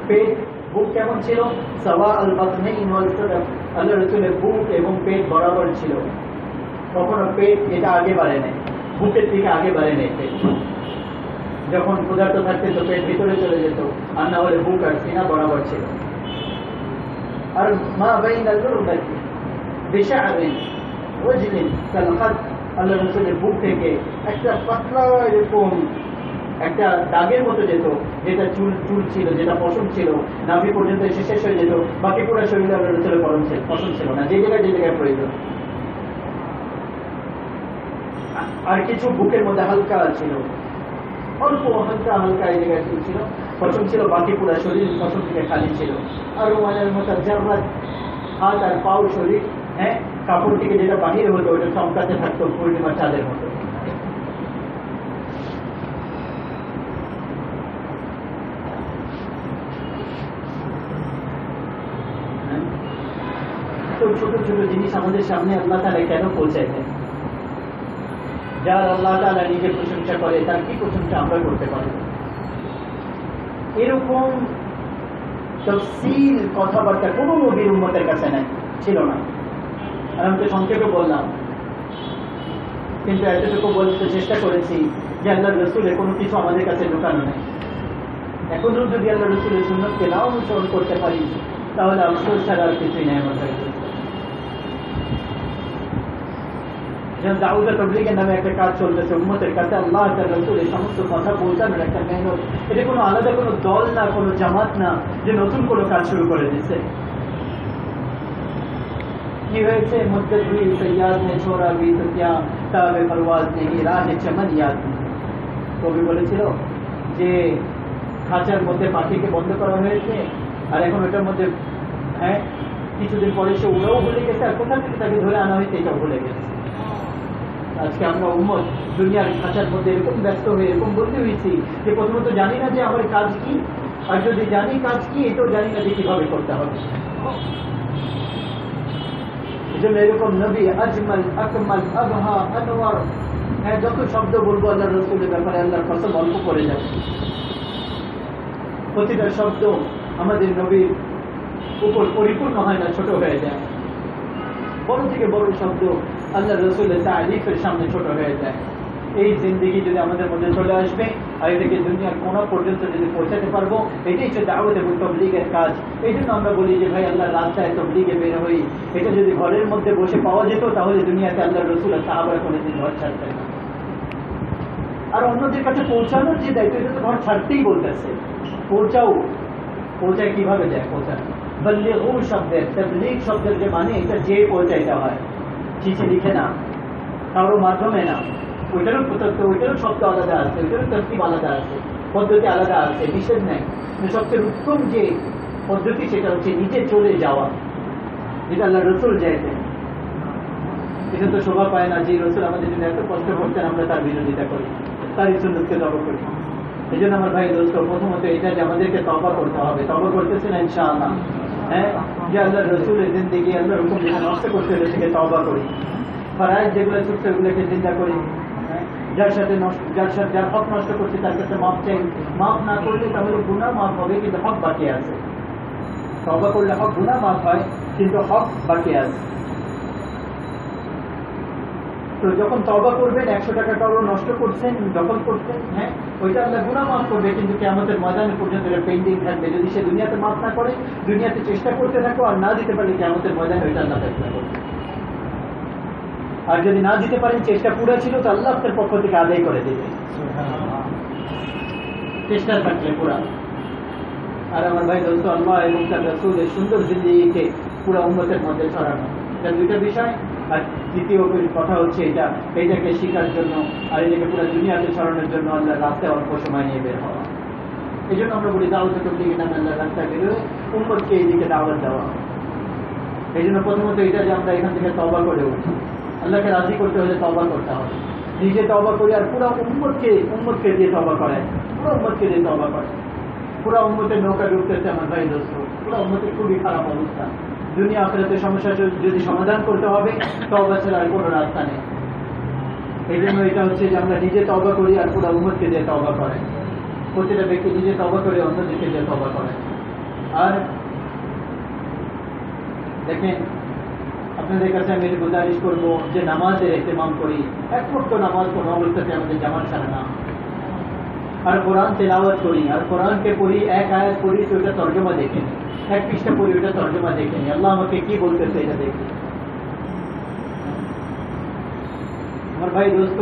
Speaker 1: পেট, বুক কেমন ছিল? সাওয়া আল বাতনাইন ওয়াল সাদর, আল্লাহ রাসূলের বুক এবং পেট বরাবর ছিল। কখনো পেট এটা আগে বাড়ে নাই, বুকের দিকে আগে বাড়ে নাই পেট। যখন ক্ষুধার্ত থাকতে তো পেট ভিতরে চলে যেত, আর না হলে বুক আর সিনা বরাবর ছিল। আর মা বাইনাল রুবাতি বিশা'রিন ওয়াজলিন কাল খাদ, আল্লাহ রাসূলের বুক থেকে একটা পাতলা এরকম একটা দাগের মতো যেত, যেটা চুল ছিল, যেটা পশম ছিল, নাভি পর্যন্ত এসে শেষ হয়ে যেত। বাকি পুরো শরীরে আল্লাহ রাসূলের পশম ছিল না, যে জায়গায় প্রয়োজন। আর কিছু বুকের মধ্যে হালকা ছিল। অল্প হালকা হালকা এই জায়গায় ছিল, পশম ছিল, বাকি পুরো শরীর পশম থেকে খালি ছিল। আর রুমালের মতো জাররাত হাত আর পাও শরীর, হ্যাঁ, কাপড় থেকে যেটা বাহির হতো ওটা চমকাতে থাকতো পূর্ণিমা চাঁদের মতো। তো ছোট ছোট জিনিস আমাদের সামনে আল্লাহ তাআলা কেন পৌঁছাইতেন? যার আল্লাহ তাআলা নিজে প্রশংসা করে তার কি প্রশংসা আমরা করতে পারি? এরকম তফসিল কথাবার্তা কোন নবীর উম্মতের কাছে নাই, ছিল না। আর আমি তো সংক্ষেপে বললাম, কিন্তু এতটুকু বলতে চেষ্টা করেছি যে আল্লাহ রসুলের কোনো কিছু আমাদের কাছে ঢোকানো নেই। এখনো যদি আল্লাহ রসুলের সুন্নতকে না অনুসরণ করতে পারি তাহলে আফসোস ছাড়া আর কিছুই নেই আমার কাছে। যেমন দাউদ তাবলীগের নামে একটা কাজ চলতেছে উম্মতের কাছে, আল্লাহ তার রাসূলের সমস্ত কথা পৌঁছানোর একটা মেহনত। এটা কোনো আলাদা কোনো দল না, কোনো জামাত না যে নতুন কোনো কাজ শুরু করে দিচ্ছে। কি হয়েছে? মুদ্দত হুই সৈয়াদ নে ছোড়া ভি তো ক্যা তাবে পরওয়াজ নেহি রাহে চমন ইয়াদ। কবি বলেছিল যে খাঁচার মধ্যে পাখিকে বন্ধ করা হয়েছে, আর এখন ওটার মধ্যে, হ্যাঁ, কিছুদিন পরে সে উড়াও ভুলে গেছে, আর কোথা থেকে তাকে ধরে আনা হয়েছে এটাও ভুলে গেছে। আজকে আমরা উম্মত দুনিয়ার খাঁচার মধ্যে এরকম ব্যস্ত হয়ে এরকম বলতে হয়েছি যে প্রথমত জানি না যে আমার কাজ কি, আর যদি জানি কাজ কি এটাও জানি না যে কিভাবে করতে হবে। এজন্য এরকম নবী আজমাল আকমাল আবহা আনওয়ার, হ্যাঁ, যত শব্দ বলবো আল্লাহ রসুলের ব্যাপারে আল্লাহর কসম অল্প করে যাবে। প্রতিটা শব্দ আমাদের নবীর উপর পরিপূর্ণ হয় না, ছোট হয়ে যায়। বড় থেকে বড় শব্দ আল্লাহ রসুলের তারিফের সামনে ছোট হয়ে যায়। এই জিন্দেগি যদি আমাদের মধ্যে চলে আসবে আর এটাকে দুনিয়ার কোনা পর্যন্ত যদি পৌঁছাতে পারবো, এটাই হচ্ছে দাওয়াত এবং তাবলীগের কাজ। এই জন্য আমরা বলি যে ভাই আল্লাহর রাস্তায় তাবলীগে বের হই। এটা যদি ঘরের মধ্যে বসে পাওয়া যেত তাহলে দুনিয়াতে আল্লাহ রসুল আর সাহাবারা কোনোদিন ঘর ছাড়তেন না। আর অন্যদের কাছে পৌঁছানোর যে দায়িত্ব, এটা তো ঘর ছাড়তেই বলতেছে। পৌঁছায় কিভাবে যায়? পৌঁছানো বল্লিগু শব্দের, তাবলীগ শব্দের যে মানে এটা যে পৌঁছাইতে হয়, চিঠি লিখে না, কারোর মাধ্যমে না, ওইটারও শব্দ আলাদা আছে, ওইটারও তরতিব আলাদা আছে, পদ্ধতি আলাদা আছে, নিষেধ নেই। সবচেয়ে উত্তম যে পদ্ধতি সেটা হচ্ছে নিজে চলে যাওয়া, যেটা আল্লাহ রসুল যাইতেন। এটা তো শোভা পায় না যে রসুল আমাদের জন্য এত কষ্ট করতেন আমরা তার বিরোধিতা করি, তারই সুন্নতকে তওবা করি। এই জন্য আমার ভাই দোস্ত, প্রথমত এটা যে আমাদেরকে তওবা করতে হবে। তওবা করতেছে না ইনশাআল্লাহ, হ্যাঁ, যে আল্লাহ রসুলের জিন্দেগি আল্লাহ হুকুম যেটা নষ্ট করতে হলে থেকে তওবা করি। ফরায়েজ যেগুলো ছুটছে ওগুলোকে চিন্তা করি। যার হক নষ্ট করছে তার কাছে মাফ চাই। মাফ না করলে তাহলে গুনাহ মাফ হবে, কিন্তু হক বাকি আছে। তওবা করলে হক গুনাহ মাফ হয়, কিন্তু হক বাকি আছে। তো যখন তওবা করবেন, 100 টাকাটাও নষ্ট করছেন, দখল করছেন, হ্যাঁ, ওইটা আল্লাহ গুনাহ মাফ করবে, কিন্তু কিয়ামতের ময়দানে পর্যন্ত এটা পেন্ডিং থাকবে। যদি সে দুনিয়াতে মাফ না করে, দুনিয়াতে চেষ্টা করতে থাকো, আর না দিতে পারলে কিয়ামতের ময়দানে ওইটা আল্লাহ ফেসলা করবে। আর যদি না দিতে পারেন, চেষ্টা পুরো ছিল তো আল্লাহ আপনার পক্ষ থেকে আদায় করে দেবে, চেষ্টা থাকলে পুরা। আর আমার ভাই দোস্ত, আল্লাহ এবং তার রাসূলের সুন্দর জিন্দেগিকে পুরো উম্মতের মধ্যে ছড়ানো, এটা দুইটা বিষয়। আর দ্বিতীয় কথা হচ্ছে এইটাকে শেখার জন্য আর এটাকে পুরো দুনিয়াতে ছড়ানোর জন্য আল্লাহর রাস্তায় অল্প সময় নিয়ে বের হওয়া। এই জন্য আমরা বলি দাওয়াত তাবলীগের নামে আল্লাহর রাস্তায় বেরোয় উম্মতকে এইদিকে দাওয়াত দেওয়া। এই জন্য প্রথমত এটা যে আমরা এখান থেকে তওবা করে উঠি, আল্লাহকে রাজি করতে হলে তওবা করতে হবে। নিজে তওবা করি আর পুরো উম্মতকে দিয়ে তওবা করায়, পুরো উম্মতকে দিয়ে তওবা করে। পুরো উম্মতের নৌকা ডুবতেছে আমার ভাই দোস্ত, পুরো উম্মতের খুবই খারাপ অবস্থা। দুনিয়া আখিরাতের সমস্যা যদি সমাধান করতে হবে, তওবা ছাড়া আর কোনো রাস্তা নেই। এই জন্য এটা হচ্ছে যে আমরা নিজে তওবা করি আর পুরো উম্মতকে দিয়ে তওবা করে। প্রতিটা ব্যক্তি নিজে তওবা করে অন্যদেরকে দিয়ে তওবা করে। আর দেখেন, আপনাদের কাছে আমি গুজারিশ করবো যে নামাজের ইহতিমাম করি। এক ওয়াক্ত নামাজ কোনো অবস্থাতে আমাদের জামাত ছাড়া না। আর কোরআন তেলাওয়াত করি, আর কোরআনকে পড়ি, এক আয়াত পড়ি তো ওটা তর্জমা দেখে নিই, এক পৃষ্ঠা পড়ি ওটা তর্জমা দেখে নিই, আল্লাহ আমাকে কি বলতেছে এটা দেখি। আমার ভাই দোস্ত,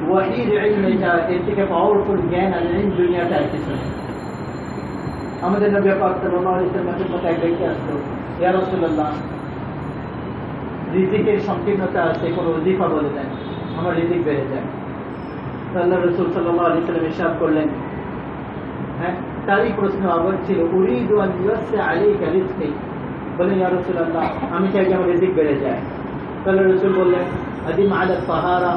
Speaker 1: ওয়াহির ইলম এটা, এর থেকে পাওয়ারফুল জ্ঞান আর ইলম দুনিয়াতে আর কিছু নেই। আমাদের নবী পাক সাল্লাল্লাহু আলাইহি ওয়াসাল্লামের কাছে এক ব্যক্তি আসলো, ইয়া রাসূলুল্লাহ, রিজিকের সংকীর্ণতা আছে, কোনো ওজিফা বলে দেন, আমার রিজিক বেড়ে যায়। আল্লাহ রাসূল সাল্লাল্লাহু আলাইহি ওয়াসাল্লাম ইরশাদ করলেন, হ্যাঁ, তারই প্রশ্ন আবার ছিল, উরিদু আন ইউসি আলাইকা রিজকি, বলেন ইয়া রাসূলুল্লাহ আমি চাই যে আমার রিজিক বেড়ে যায়। তাহলে রাসূল বললেন, আদিম আলা তাহারা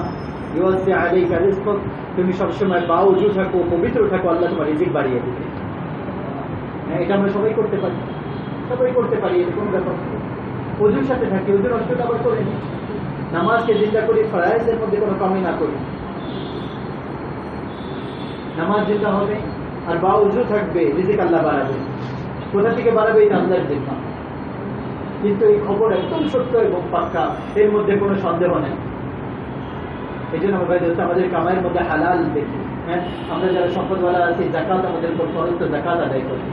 Speaker 1: ইউসি আলাইকা রিজকুক, তুমি সবসময় বাউজু থাকো, পবিত্র থাকো, আল্লাহ তোমার রিজিক বাড়িয়ে দেবে। হ্যাঁ, এটা আমরা সবাই করতে পারি, সবাই করতে পারি, এরকম ব্যাপার। ওযুর সাথে থাকি, ওযুর নষ্টটা আবার করে নিই, নামাজকে জিন্দা করি, ফরায়েজের মধ্যে কোনো কমি না করি। নামাজ জিন্দা হবে আর বাউজু থাকবে, রিজিক আল্লাহ বাড়াবে। কোথা থেকে বাড়াবে এটা আল্লাহর জিম্মা। কিন্তু এই খবর একদম সত্য এবং পাক্কা, এর মধ্যে কোনো সন্দেহ নেই। এই জন্য আমাদের কামাইয়ের মধ্যে হালাল দেখি। হ্যাঁ, আমরা যারা সম্পদওয়ালা আছি, জাকাত আমাদের উপর ফরজ, তো জাকাত আদায় করি।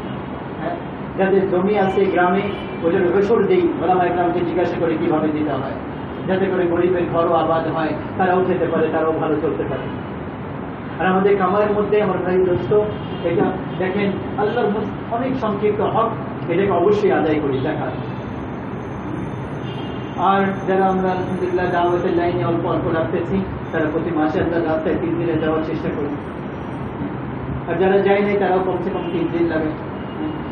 Speaker 1: হ্যাঁ, যাদের জমি আছে গ্রামে, ওদের রসুল দিই, ওলামায়ে কেরামকে জিজ্ঞাসা করে কিভাবে দিতে হয়, যাতে করে গরিবের ঘরও আবাদ হয়, তারাও খেতে পারে, তারাও ভালো চলতে পারে। আর আমাদের কামাইয়ের মধ্যে আমার ভাই দোস্ত, এটা দেখেন আল্লাহর অনেক সংক্ষিপ্ত হক, এটাকে অবশ্যই আদায় করি জাকাত। আর যারা আমরা আলহামদুলিল্লাহ দাওয়াতের লাইনে অল্প অল্প রাখতেছি, তারা প্রতি মাসে আল্লাহ রাস্তায় 3 দিনে যাওয়ার চেষ্টা করি। আর যারা যায় নাই তারাও কমসে কম 3 দিন লাগে।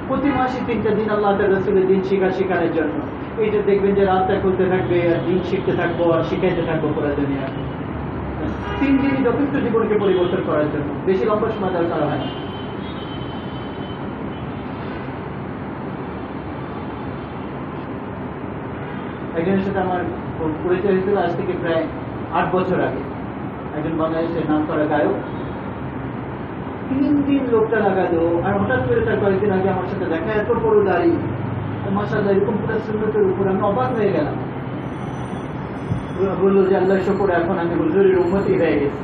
Speaker 1: প্রতি মাসে 3টা দিন আল্লাহ তাআলা রাসূলের দিন শেখানোর জন্য। এইটা দেখবেন যে রাস্তায় খুলতে থাকবে, আর দিন শিখতে থাকবো, আর শিখাইতে থাকবো পুরো দুনিয়া। 3 দিনই যথেষ্ট জীবনকে পরিবর্তন করার জন্য, বেশি লম্বা সময় দরকার হয় না। একজনের সাথে আমার পরিচয় হয়েছিল আজ থেকে প্রায় 8 বছর আগে। একজন বাংলাদেশের নাম করা গায়ক। 3 দিন লোকটা লাগালো, আর হঠাৎ করে তার কয়েকদিন আগে আমার সাথে দেখা, এত বড় দাড়ি, মাশাআল্লাহ, এরকম পুরো সুন্নতের উপর। আমি অবাক হয়ে গেলাম। বললো যে আল্লাহর শুকর, এখন আমি হুজুরের উম্মতি হয়ে গেছি।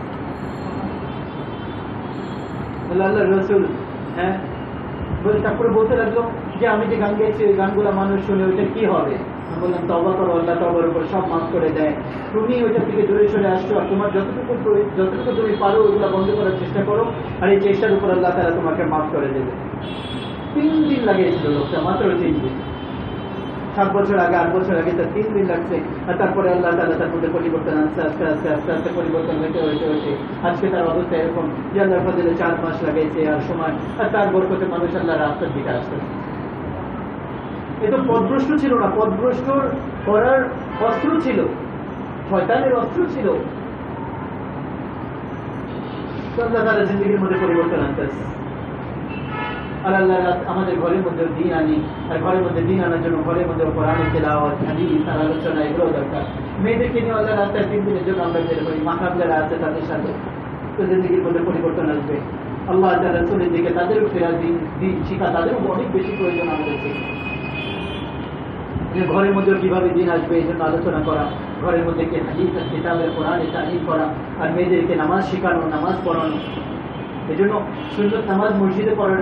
Speaker 1: আল্লাহর রাসূল, হ্যাঁ, তারপরে বলতে লাগলো যে আমি যে গান গাইছি ওই গানগুলো মানুষ শুনে ওইটা কি হবে। আমি বললাম তওবা করো, আল্লাহ তওবার উপর সব মাফ করে দেয়। তুমি ওইটা থেকে দূরে সরে আসছো, আর তোমার যতটুকু তুমি পারো ওইগুলো বন্ধ করার চেষ্টা করো, আর এই চেষ্টার উপর আল্লাহ তাআলা তোমাকে মাফ করে দেবে। 3 দিন লাগিয়েছিল লোকটা, মাত্র 3 দিন। 7 বছর আগে, 8 বছর আগে তার 3 দিন লাগছে। আর তারপরে আল্লাহ তাআলা তার মধ্যে পরিবর্তন আনছে, আস্তে আস্তে আস্তে আস্তে পরিবর্তন হইতে আজকে তার অবস্থা এরকম যে আল্লাহর ফজলে 4 মাস লাগাইছে আর সময়, আর তার বরকতে মানুষ আল্লাহর রাস্তার দিকে আসতেছে। এ তো পথভ্রষ্ট ছিল না, পথভ্রষ্ট করার অস্ত্র ছিল, শয়তানের অস্ত্র ছিল। আল্লাহ তাআলা জিন্দেগির মধ্যে পরিবর্তন আনতেছে। আর আল্লাহ আমাদের ঘরের মধ্যে দিন আনি, আর ঘরের মধ্যে দিন আনার জন্য ঘরের মধ্যে কোরআনের তেলাওয়াত, হাদিস আর আলোচনা, এগুলো দরকার। মেয়েদেরকে নিয়ে আল্লাহ রাস্তায় 3 দিনের জন্য আমরা বের হই, মাহফিল যারা আছে তাদের সাথে, তো জিন্দেগির মধ্যে পরিবর্তন আসবে। আল্লাহ তাআলা রাসূলের দিকে তাদেরও ফেরা, দিন শিখা তাদেরও অনেক বেশি প্রয়োজন আমাদের থেকে। ঘরের মধ্যে কিভাবে দিন আসবে এই জন্য আলোচনা করা, ঘরের মধ্যে কি হাদিস আর কিতাবের কোরআনের তালিম করা, আর মেয়েদেরকে নামাজ শেখানো, নামাজ পড়ানো। এই জন্য সুন্নত নামাজ মসজিদে পড়ার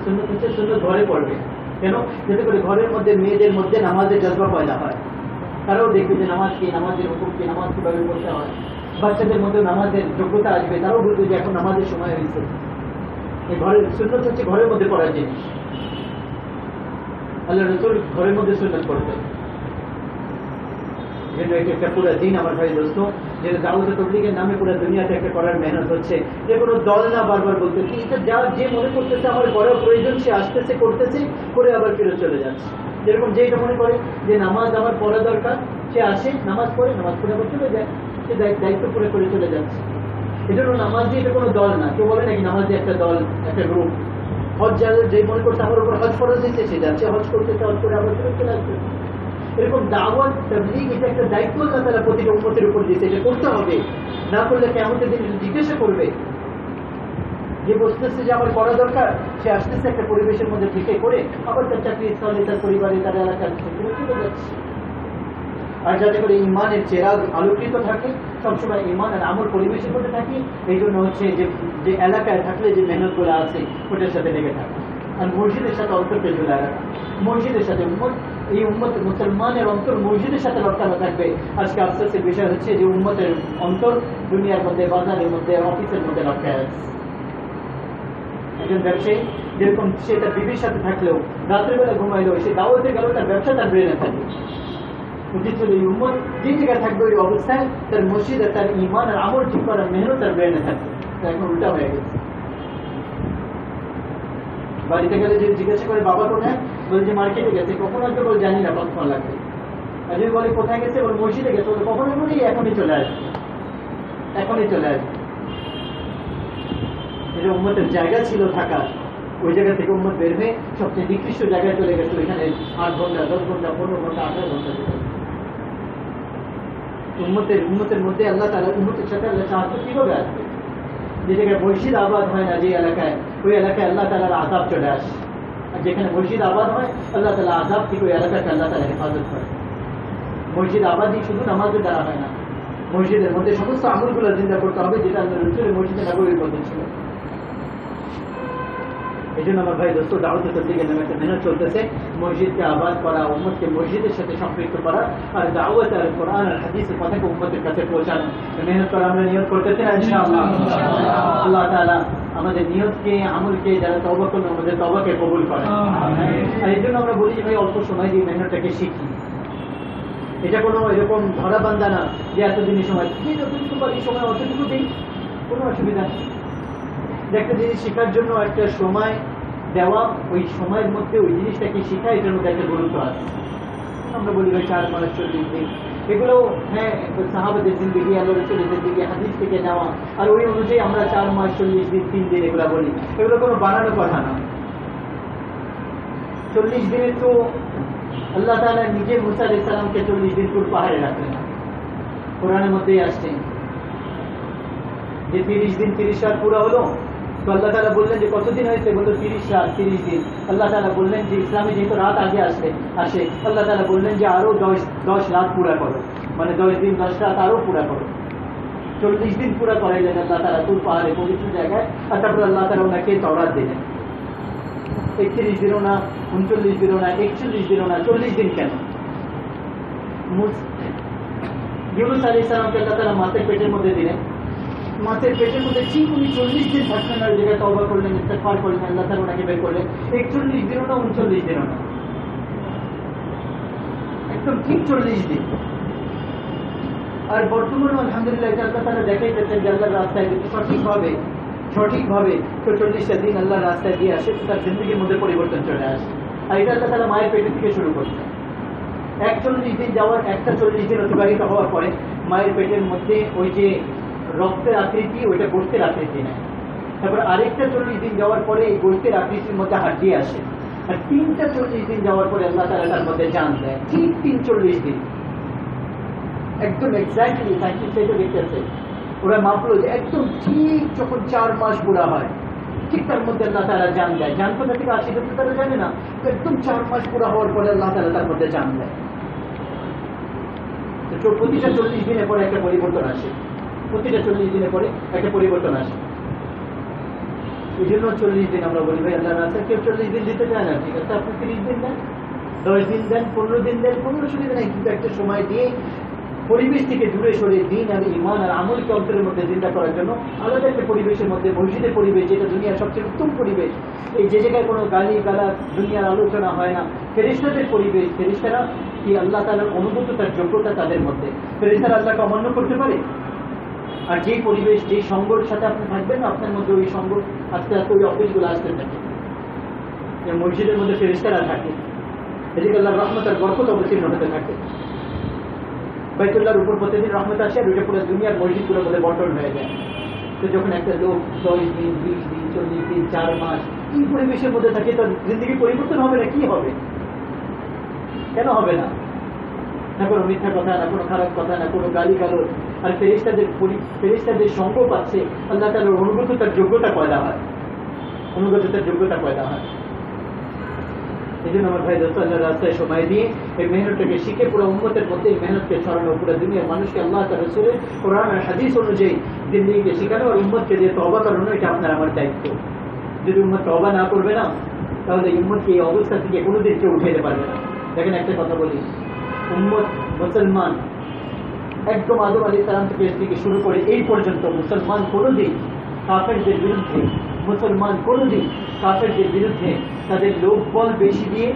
Speaker 1: সুন্নত হচ্ছে সুন্নত ঘরে পড়বে। কেন? যাতে করে ঘরের মধ্যে মেয়েদের মধ্যে নামাজের জজবা পয়দা হয়, তারাও দেখবে যে নামাজ কি, নামাজের হুকুম কি, নামাজ কিভাবে পড়তে হয়। বাচ্চাদের মধ্যে নামাজের যোগ্যতা আসবে, তারাও বলবে যে এখন নামাজের সময় হয়েছে। এই ঘরের সুন্নত হচ্ছে ঘরের মধ্যে পড়ার জিনিস। আল্লাহ রাসূল ঘরের মধ্যে সুন্নাত পড়তেন। যেন একটা পুরো দিন আমার ভাই দোস্ত, যেটা দাওয়াতে তাবলীগের নামে পুরো দুনিয়াতে একটা করার মেহনত হচ্ছে, যে কোনো দল না বারবার বলতেছে, এটা যা যে মনে করতেছে আমার করার প্রয়োজন সে আসতেছে, করতেছে, করে আবার ফিরে চলে যাচ্ছে। যেরকম যেটা মনে করে যে নামাজ আমার পড়া দরকার, সে আসে, নামাজ পড়ে আবার চলে যায়, সে দায়িত্ব করে করে চলে যাচ্ছে। এই জন্য নামাজ দিয়ে এটা কোনো দল না। কেউ বলে নাকি নামাজ দিয়ে একটা দল, একটা গ্রুপ। হজ যে মনে করছে আমার উপর হজ ফরজ দিচ্ছে, সে যাচ্ছে হজ করতে, হজ করে আবার চলে আসবে। এরকম দাওয়াত তাবলীগ এটা একটা দায়িত্ব আল্লাহ তাআলা প্রতিটা উম্মতের উপর দিয়েছে, এটা করতে হবে। না করলে কিয়ামতের দিন জিজ্ঞাসা করবে। যে বলতেছে যে আমার করা দরকার, সে আসতেছে একটা পরিবেশের মধ্যে থেকে করে আবার তার চাকরি স্থলে, তার পরিবারে, তার এলাকার চলে যাচ্ছে। আর যাতে করে ইমানের চেরাগ আলোকিত থাকে, সবসময় ইমান আর আমল পরিবেশের মধ্যে থাকি। এই জন্য হচ্ছে যে এলাকায় থাকলে যে মেহনতগুলো আছে ওটার সাথে লেগে থাকে। আর মসজিদের সাথে অন্তরকে ঝুলে রাখা, মসজিদের সাথে এই উম্মত মুসলমানের অন্তর মসজিদের সাথে লটকানো থাকবে। আজকে আফসোসের বিষয় হচ্ছে যে উম্মতের অন্তর দুনিয়ার মধ্যে, বাজারের মধ্যে, অফিসের মধ্যে লটকায় আছে। একজন ব্যবসায়ী যেরকম সে তার বিবির সাথে থাকলেও রাত্রেবেলা ঘুমাইলেও সে দাওয়াতে গেল, তার ব্যবসা তার ব্রেনে থাকবে। উচিত ছিল এই উম্মত যে জায়গায় থাকবে ওই অবস্থায় তার মসজিদ আর তার ইমান আর আমল ঠিক করার মেহনত তার ব্রেনে থাকবে। এখন উল্টা হয়ে গেছে। বাড়িতে গেলে যদি জিজ্ঞাসা করে বাবা কোথায়, বলে যে মার্কেটে গেছে। কখন আসবে বলে জানি না, কতক্ষণ লাগবে। আর যদি বলে কোথায় গেছে, বলে মসজিদে গেছে, বলে কখনো বলি এখনই চলে আসবে, এখনই চলে আসবে। এটা উম্মতের জায়গা ছিল থাকার, ওই জায়গা থেকে উম্মত বের হয়ে সবচেয়ে নিকৃষ্ট জায়গায় চলে গেছে। ওইখানে 8 ঘন্টা 10 ঘন্টা 15 ঘন্টা 18 ঘন্টা যেত। উম্মতের মধ্যে আল্লাহ তাআলা উম্মতের সাথে আল্লাহ সাহায্য কিভাবে আসবে? যে জায়গায় মসজিদ আবাদ হয় না, যে এলাকায়, ওই এলাকায় আল্লাহ তাআলার আযাব চলে আসে। আর যেখানে মসজিদ আবাদ হয়, আল্লাহ তাআলা আযাব থেকে ওই এলাকাকে আল্লাহ তাআলা হেফাজত করে। মসজিদ আবাদই শুধু নামাজের দ্বারা হয় না, মসজিদের মধ্যে সমস্ত আমলগুলো জিন্দা করতে হবে, যেটা আল্লাহ রাসূলের মসজিদে নববীর মধ্যে ছিল। এই জন্য আমার ভাই দোস্ত, দাওয়াতে তাবলীগের নামে একটা মেহনত চলতেছে, মসজিদকে আবাদ করা, উম্মতকে মসজিদের সাথে সম্পৃক্ত করা, আর দাওয়াত আর কোরআন আর হাদিসের কথাকে উম্মতের কাছে পৌঁছানো। মেহনত করা আমরা নিয়ত করতেছি না ইনশাআল্লাহ। আল্লাহ তাআলা আমাদের নিয়তকে, আমলকে, যারা তওবা করলো আমাদের তওবাকে কবুল করেন। আর এই জন্য আমরা বলি যে ভাই অল্প সময় দিয়ে মেহনতটাকে শিখি। এটা কোনো এরকম ধরা বান্ধা না যে এতদিনই সময়, যতটুকু পারি সময় অতটুকু দিই, কোনো অসুবিধা নেই। একটা জিনিস শেখার জন্য একটা সময় দেওয়া, ওই সময়ের মধ্যে ওই জিনিসটাকে শেখা, এটার মধ্যে একটা গুরুত্ব আছে। আমরা বলি ভাই 4 মাস 40 দিন, এগুলো হ্যাঁ সাহাবাদের জিন্দেগি, আল্লাহ রাসূলের জিন্দেগি, হাদিস থেকে নেওয়া, আর ওই অনুযায়ী আমরা 4 মাস 40 দিন 3 দিন এগুলো বলি। এগুলো কোনো বানানো কথা না। 40 দিনে তো আল্লাহ তাআলা নিজে মুসা আলাইহিস সালামকে 40 দিন পুরো পাহাড়ে রাখলেন। কোরআনের মধ্যেই আসছে যে 30 দিন 30 রাত পুরো হলো, তো আল্লাহ তাআলা বললেন যে কতদিন হয়েছে, বললো 30 রাত 30 দিন। আল্লাহ তাআলা বললেন যে ইসলামে যেহেতু রাত আগে আসে, আল্লাহ তাআলা বললেন যে আরো 10 রাত পুরা করো, মানে 10 দিন 10 রাত আরো পুরা করো। 40 দিন পুরা করাইলেন আল্লাহ তাআলা তুর পাহাড়ে, পবিত্র জায়গায়। আর তারপর আল্লাহ তাআলা ওনাকে তাওরাত দিলেন। 31 দিনও না, 39 দিনও না, 41 দিনও না, 40 দিন কেন? ইউনূস আলাইহিস সালামকে আল্লাহ তাআলা মাছের পেটের মধ্যে দিলেন। মাছের পেটের মধ্যে ঠিক উনি 40 দিন থাকলেন, আর জায়গায় তওবা করলেন, ইস্তেগফার করলেন, আল্লাহ তাআলা ওনাকে বের করলেন। 41 দিনও না, 39 দিনও না, একদম ঠিক 40 দিন। আর বর্তমানে আলহামদুলিল্লাহ আল্লাহ তাআলা দেখাইতেছেন যে আল্লাহর রাস্তায় যদি সঠিকভাবে তো 40টা দিন আল্লাহর রাস্তায় দিয়ে আসে, তার জিন্দগির মধ্যে পরিবর্তন চলে আসে। আর এটা আল্লাহ তাআলা মায়ের পেটের থেকে শুরু করছেন। 41 দিন যাওয়ার, একটা 40 দিন অতিবাহিত হওয়ার পরে মায়ের পেটের মধ্যে ওই যে রক্তের আকৃতি, ওইটা গোস্তের আকৃতি নেয়। তারপর আরেকটা 40 দিন যাওয়ার পরে এই গোস্তের আকৃতির মধ্যে হাড্ডি আসে। আর 3টা 40 দিন যাওয়ার পরে আল্লাহ তাআলা তার মধ্যে জান দেয়। ঠিক 40 দিন একদম এক্স্যাক্টলি সাইন্টিস্ট দেখতেছে, ওরা মাপলো যে একদম ঠিক যখন 4 মাস পুরা হয়, ঠিক তার মধ্যে আল্লাহ তাআলা জান দেয়। জান কোথা থেকে আসে সেটা তারা জানে না, একদম 4 মাস পুরা হওয়ার পরে আল্লাহ তাআলা তার মধ্যে জান দেয়। তো প্রতিটা 40 দিনের পরে একটা পরিবর্তন আসে, প্রতিটা 40 দিনের পরে একটা পরিবর্তন আসে। এই জন্য 40 দিন আমরা বলি ভাই আল্লাহ রাস্তায় কেউ 40 দিন দিতে চায় না, ঠিক আছে আপনি 30 দিন দেন, 10 দিন দেন, 15 দিন দেন, কোনো অসুবিধা নেই। কিন্তু একটা সময় দিয়ে পরিবেশ থেকে দূরে সরে দিন আর ঈমান আর আমলকে অন্তরের মধ্যে জিন্দা করার জন্য আলাদা একটা পরিবেশের মধ্যে, মসজিদের পরিবেশ, যেটা দুনিয়ার সবচেয়ে উত্তম পরিবেশ, এই যে জায়গায় কোনো গালি গালাজ দুনিয়ার আলোচনা হয় না, ফেরেশতাদের পরিবেশ। ফেরেশতারা কি আল্লাহ তাআলার অনুগততার যোগ্যতা তাদের মধ্যে, ফেরেশতারা আল্লাহকে অমান্য করতে পারে? আর যেই পরিবেশ, যেই সঙ্গের সাথে আপনি থাকবেন না, আপনার মধ্যে ওই সঙ্গ আস্তে আস্তে ওই অফিসগুলো আসতে থাকে। মসজিদের মধ্যে ফেরেশতারা থাকে, এদিকে আল্লাহর রহমত আর বরকত অবতীর্ণ হতে থাকে। বাইতুল্লাহর উপর প্রতিদিন রহমত আসে, আর ওইটা পুরো দুনিয়ার মসজিদগুলোর মধ্যে বন্টন হয়ে যায়। তো যখন একটা লোক 10 দিন 20 দিন 40 দিন 4 মাস এই পরিবেশের মধ্যে থাকে, তার জিন্দগি পরিবর্তন হবে না? কি হবে? কেন হবে না? না কোনো মিথ্যা কথা, না কোনো খারাপ কথা, না কোনো গালি গালোচ। আর ফেরেশতাদের সঙ্গ পাচ্ছে, আল্লাহ তাআলার অনুগততার যোগ্যতা পয়দা হয়, অনুগততার যোগ্যতা পয়দা হয়। এই জন্য আমার ভাই দোস্ত, আল্লাহর রাস্তায় সময় দিয়ে এই মেহনতটাকে শিখে পুরো উম্মতের মধ্যে এই মেহনতকে ছড়ানো, পুরো দুনিয়ার মানুষকে আল্লাহ তাআলার রাসূলের কোরআন আর হাদিস অনুযায়ী জিন্দেগিকে শেখানো, আর উম্মতকে দিয়ে তওবা করানো, এটা আপনার আমার দায়িত্ব। যদি উম্মত তওবা না করবে না, তাহলে উম্মতকে এই অবস্থা থেকে কোনোদিন কেউ উঠে যেতে পারবে না। দেখেন একটা কথা বলি, উম্মত মুসলমান একদম আদম আলাইহিস সালাম থেকে শুরু করে এই পর্যন্ত মুসলমান কোনোদিন কাফেরদের বিরুদ্ধে, মুসলমান কোনোদিন কাফেরদের বিরুদ্ধে তাদের লোকবল বেশি দিয়ে,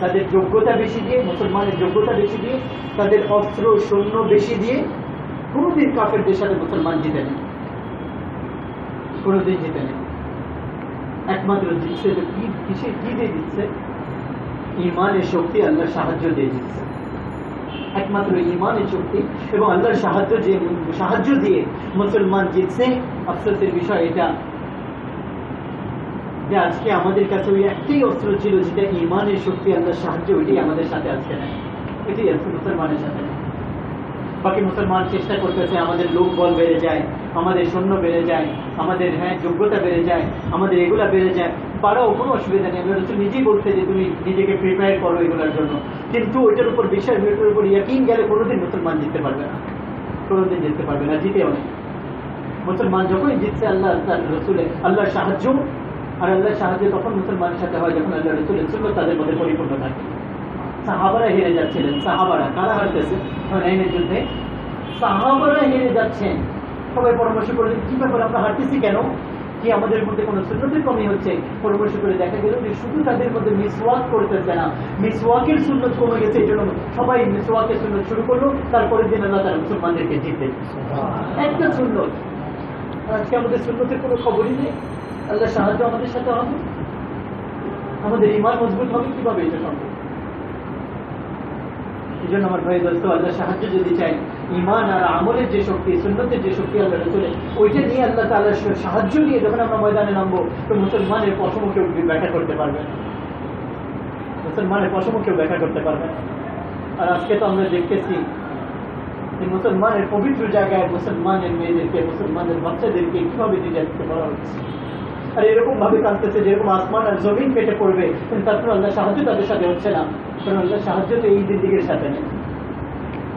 Speaker 1: তাদের যোগ্যতা বেশি দিয়ে, মুসলমানের যোগ্যতা বেশি দিয়ে, তাদের অস্ত্র সৈন্য বেশি দিয়ে কোনোদিন কাফেরদের সাথে মুসলমান জিতে নেই। কোনোদিন জিতে নেই। একমাত্র জিতছে তো কি দিয়ে জিতছে? ইমানের শক্তি, আল্লাহর সাহায্য দিয়ে জিতছে। একমাত্র ইমানের শক্তি এবং আল্লাহর সাহায্য দিয়ে মুসলমান জিতছে। আফসোসের বিষয় এটা যে আজকে আমাদের কাছে ওই একটাই অস্ত্র ছিল যেটা ইমানের শক্তি, আল্লাহর সাহায্য, ওইটাই আমাদের সাথে আজকে নেই। এটাই আছে মুসলমানের সাথে নেই। বাকি মুসলমান চেষ্টা করতেছে আমাদের লোক বল বেড়ে যায়, আমাদের সৈন্য বেড়ে যায়, আমাদের যোগ্যতা বেড়ে যায়, আমাদের এগুলা বেড়ে যায়, পারাও কোনো অসুবিধা নেই। আমরা নিজেই বলছে যে তুমি নিজেকে প্রিপেয়ার করো এগুলোর জন্য, কিন্তু ওইটার উপর বিশ্বাস, ওইটার উপর ইয়াকিন গেলে কোনোদিন মুসলমান জিততে পারবে না, কোনোদিন জিততে পারবে না, জিতেও নেই। মুসলমান যখনই জিতছে আল্লাহ তার রসুলে আল্লাহর সাহায্য, আর আল্লাহর সাহায্য তখন মুসলমানের সাথে হয় যখন আল্লাহ রসুলের সুন্নাত তাদের মধ্যে পরিপূর্ণ থাকে। সাহাবারা হেরে যাচ্ছিলেন, সাহাবারা কারা হারতেছে হুনাইনের যুদ্ধে? সাহাবারা হেরে যাচ্ছেন। সবাই পরামর্শ করলেন কি ব্যাপার, আমরা হারতেছি কেন, কি আমাদের মধ্যে কোনো সুন্নতের কমি হচ্ছে? পরামর্শ করে দেখা গেল যে শুধু তাদের মধ্যে মিসওয়াক করতেছে না, মিসওয়াকের সুন্নত কমে গেছে। এই জন্য সবাই মিসওয়াকের সুন্নত শুরু করলো। তারপরের দিন আল্লাহ তারা মুসলমানদেরকে জিততে একটা সুন্নত। আজকে আমাদের সুন্নতের কোনো খবরই নেই। আল্লাহ সাহায্য আমাদের সাথে হবে, আমাদের ইমান মজবুত হবে কিভাবে? এটা সম্ভব। এই জন্য আমার ভাই দোস্ত, আল্লাহ সাহায্য যদি চাই, ইমান আর আমলের যে শক্তি, সুন্নতের যে শক্তি আল্লাহ রসুলের, ওইটা নিয়ে আল্লাহ তাআলার সাহায্য নিয়ে যখন আমরা ময়দানে নামবো, তো মুসলমানের পশম কেউ ব্যাখ্যা করতে পারবে না, মুসলমানের পশম কেউ ব্যাখ্যা করতে পারবে না। আর আজকে তো আমরা দেখতেছি মুসলমানের পবিত্র জায়গায় মুসলমানের মেয়েদেরকে, মুসলমানের বাচ্চাদেরকে কিভাবে নির্যাতিত করা হচ্ছে। আর এরকম ভাবে কাঁদতেছে যেরকম আসমান আর জমিন কেটে পড়বে, কিন্তু তারপর আল্লাহ সাহায্য তাদের সাথে হচ্ছে না। কারণ আল্লাহ সাহায্য তো এই জিন্দিগির সাথে নেই,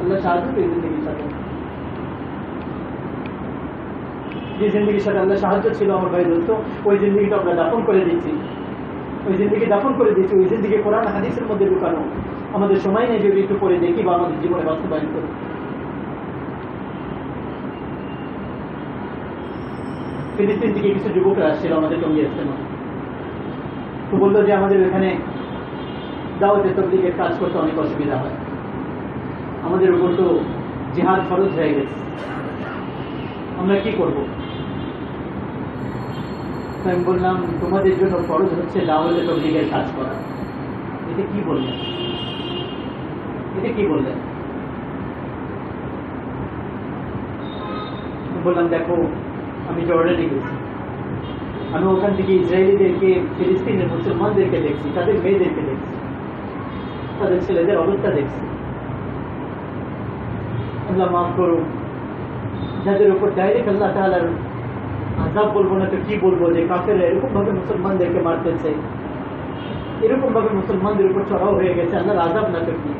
Speaker 1: আল্লাহ সাহায্য তো এই জিন্দিগির সাথে। যে জিন্দিগির সাথে আল্লাহ সাহায্য ছিল আমার ভাই দোস্ত, ওই জিন্দিগিটা আমরা দাফন করে দিচ্ছি, ওই জিন্দিগি দাফন করে দিচ্ছি। ওই জিন্দিগি কোরআন হাদিসের মধ্যে ঢুকানো। আমাদের সময় নেই যদি একটু পরে দেখি বা আমাদের জীবনে বাস্তবায়ন করি। ফিলিস্তিন থেকে কিছু যুবকরা আসছিল আমাদের সঙ্গে আসছে না, তো বললো যে আমাদের এখানে দাওয়াতে তাবলীগের কাজ করতে অনেক অসুবিধা হয়, আমাদের উপর তো জিহাদ ফরজ হয়ে গেছে, আমরা কি করব? আমি বললাম তোমাদের জন্য ফরজ হচ্ছে দাওয়াতে তাবলীগের কাজ করা। এটা কি বললেন? এটা কি বললেন? বললাম দেখো, আমি জর্ডানে গেছি, আমি ওখান থেকে ইসরায়েলিদেরকে, ফিলিস্তিনের মুসলমানদেরকে দেখছি, তাদের মেয়েদেরকে দেখছি, তাদের ছেলেদের অবস্থা দেখছি। আল্লাহ মাফ করুন, যাদের উপর ডাইরেক্ট আল্লাহ তাআলার আযাব বলবো না তো কি বলবো, যে কাফেররা এরকম ভাবে মুসলমানদেরকে মারতেছে, এরকম ভাবে মুসলমানদের উপর চড়াও হয়ে গেছে, আল্লাহর আযাব না তো কি?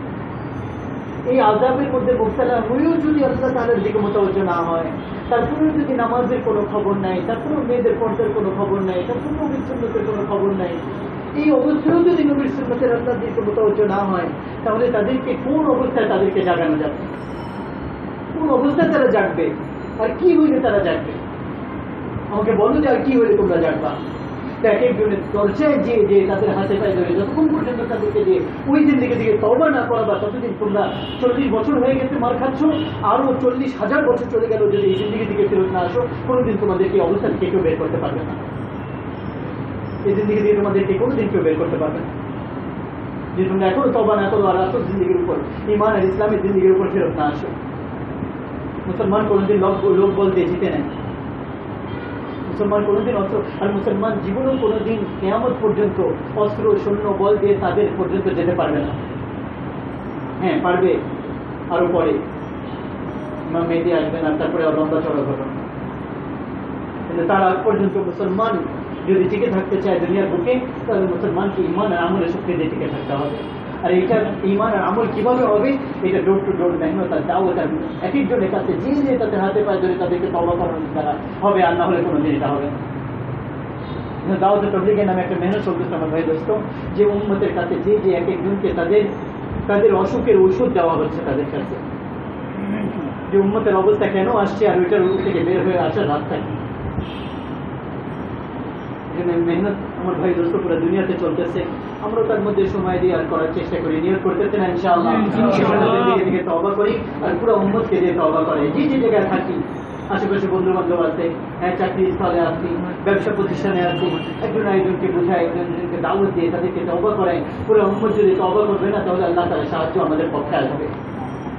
Speaker 1: এই আযাবের মধ্যে মুবতালা হয়েও যদি আল্লাহ তাআলার দিকে মুতাওয়াজ্জ না হয়, তারপরেও যদি নামাজের কোনো খবর নাই, তারপরেও মেয়েদের পর্দার কোনো খবর নাই, তারপরেও নবীর সুন্নতের কোনো খবর নাই, এই অবস্থায়ও যদি নবীর সুন্নতের আল্লাহর দিকে মুতাওয়াজ্জ না হয়, তাহলে তাদেরকে কোন অবস্থায় তাদেরকে জাগানো যাবে? কোন অবস্থায় তারা জাগবে? আর কি হইলে তারা জাগবে? আমাকে বলো যে আর কি হইলে তোমরা জাগবা? এক একজনের দরজায় যে যে তাদের হাতে পায়ে ধরে যতক্ষণ পর্যন্ত তাদেরকে দিয়ে ওই জিন্দিগি দিকে তওবা না করাবা, ততদিন তোমরা 40 বছর হয়ে গেছে মার খাচ্ছ, আরো 40,000 বছর চলে গেল, যদি এই জিন্দিগি দিকে ফেরত না আসো, কোনোদিন তোমাদেরকে এই অবস্থা থেকে কেউ বের করতে পারবে না। এই জিন্দিগি দিয়ে তোমাদেরকে কোনোদিন কেউ বের করতে পারবে না, যে তোমরা এখনো তওবা না করো আর আসল জিন্দিগির উপর, ঈমান আর ইসলামের জিন্দিগির উপর ফেরত না আসো। মুসলমান কোনোদিন লোক বল দিয়ে জিতে নেয়, মুসলমান কোনোদিন অস্ত্র, আর মুসলমান জীবনেও কোনোদিন কিয়ামত পর্যন্ত অস্ত্র সৈন্য বল দিয়ে তাদের পর্যন্ত যেতে পারবে না। হ্যাঁ পারবে, আরো পরে ইমাম মেহেদী আসবেন আর তারপরে লম্বা চড়া ঘটনা, কিন্তু তার আগ পর্যন্ত মুসলমান যদি টিকে থাকতে চায় দুনিয়ার বুকে, তাহলে মুসলমানকে ঈমান আর আমলের শক্তি দিয়ে টিকে থাকতে হবে। আর এটা ঈমান আর আমল কিভাবে হবে? এটা ডোর টু ডোর মেহনত আর দাওয়াত, আর এক একজনের কাছে যে যে তাদের হাতে পায়ে ধরে তাদেরকে তওবা করানোর দ্বারা হবে, আর না হলে কোনোদিন এটা হবে না। দাওয়াতে তাবলীগের নামে একটা মেহনত চলতেছে আমার ভাই দোস্ত, যে উম্মতের কাছে যে যে এক একজনকে তাদের অসুখের ঔষধ দেওয়া হচ্ছে তাদের কাছে, যে উম্মতের অবস্থা কেন আসছে আর ওইটার থেকে বের হয়ে আসার রাস্তা কি। মেহনত আমার ভাই দোস্ত পুরো দুনিয়াতে চলতেছে, আমরা তার মধ্যে সময় দিয়ে আর করার চেষ্টা করি, নিয়ত করতেছে না ইনশাআল্লাহ দিকে তওবা করি আর পুরো উম্মতকে দিয়ে তওবা করে, যে যে জায়গায় থাকি আশেপাশে বন্ধু বান্ধব আছে, হ্যাঁ চাকরি স্থলে আছি, ব্যবসা প্রতিষ্ঠানে আছি, একজন আরেকজনকে বোঝায়, একজনকে দাওয়াত দিয়ে তাদেরকে তওবা করায়। পুরো উম্মত যদি তওবা করবে না তাহলে আল্লাহ তাআলার সাহায্য আমাদের পক্ষে আসবে,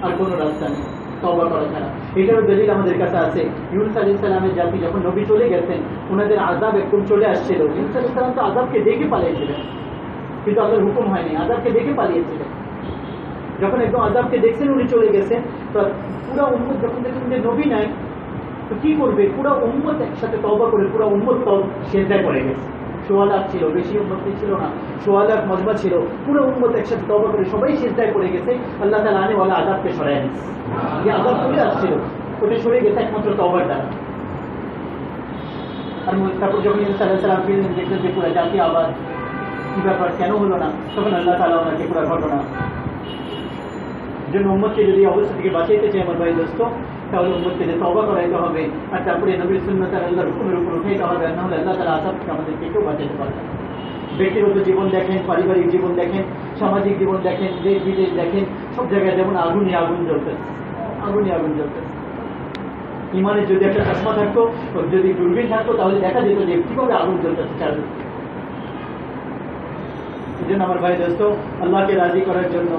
Speaker 1: আর কোনো রাস্তা নেই তওবা করা ছাড়া। এটারও দলিল আমাদের কাছে আছে। ইউনূস আলাইহিস সালামের জাতি যখন নবী চলে গেছেন, ওনাদের আযাব একদম চলে আসছিল। ইউনূস আলাইহিস সালাম তো আযাবকে দেখে পালিয়েছিলেন, কিন্তু আল্লাহর হুকুম হয়নি, আযাবকে দেখে পালিয়েছিলেন। যখন একদম আযাবকে দেখছেন উনি চলে গেছেন, তো পুরো উম্মত যখন দেখছেন যে নবী নাই, তো কি করবে? পুরো উম্মত একসাথে তওবা করে পুরো উম্মত সিজদায় পড়ে গেছে। ১৬ লাখ ছিল, বেশি উম্মত ছিল না, ১৬ লাখ মজমা ছিল, পুরো উম্মত একসাথে তওবা করে সবাই সিজদায় পড়ে গেছে। আল্লাহ তাআলা আনেওয়ালা আযাবকে সরায় দিয়েছে। যে আযাব চলে আসছিল ওটা সরে গেছে একমাত্র তওবার দ্বারা। আর তারপর যখন ইউনূস আলাইহিস সালাম ফিরলেন, দেখলেন যে পুরো জাতি আবার কি ব্যাপার, কেন হলো না, তখন আল্লাহ তাআলা ওনাকে পুরো ঘটনা জন্য উম্মতকে যদি অবস্থা থেকে বাঁচাইতে চাই আমার ভাই দোস্ত, তাহলে উম্মতকে যে তওবা করাইতে হবে, আর তারপরে নবীর সুন্নাত আর আল্লাহর হুকুমের উপর উঠাইতে হবে, আর নাহলে আল্লাহ তাআলা আযাব থেকে আমাদেরকে কেউ বাঁচাতে পারবে না। ব্যক্তিগত জীবন দেখেন, পারিবারিক জীবন দেখেন, সামাজিক জীবন দেখেন, দেশ বিদেশ দেখেন, সব জায়গায় যেমন আগুনই আগুন জ্বলতেছে, আগুনই আগুন জ্বলতেছে। ইমানের যদি একটা চশমা থাকতো, যদি দূরবীন থাকতো, তাহলে দেখা যেত যে কিভাবে আগুন জ্বলতেছে চারদিকে। এই জন্য আমার ভাই দোস্ত, আল্লাহকে রাজি করার জন্য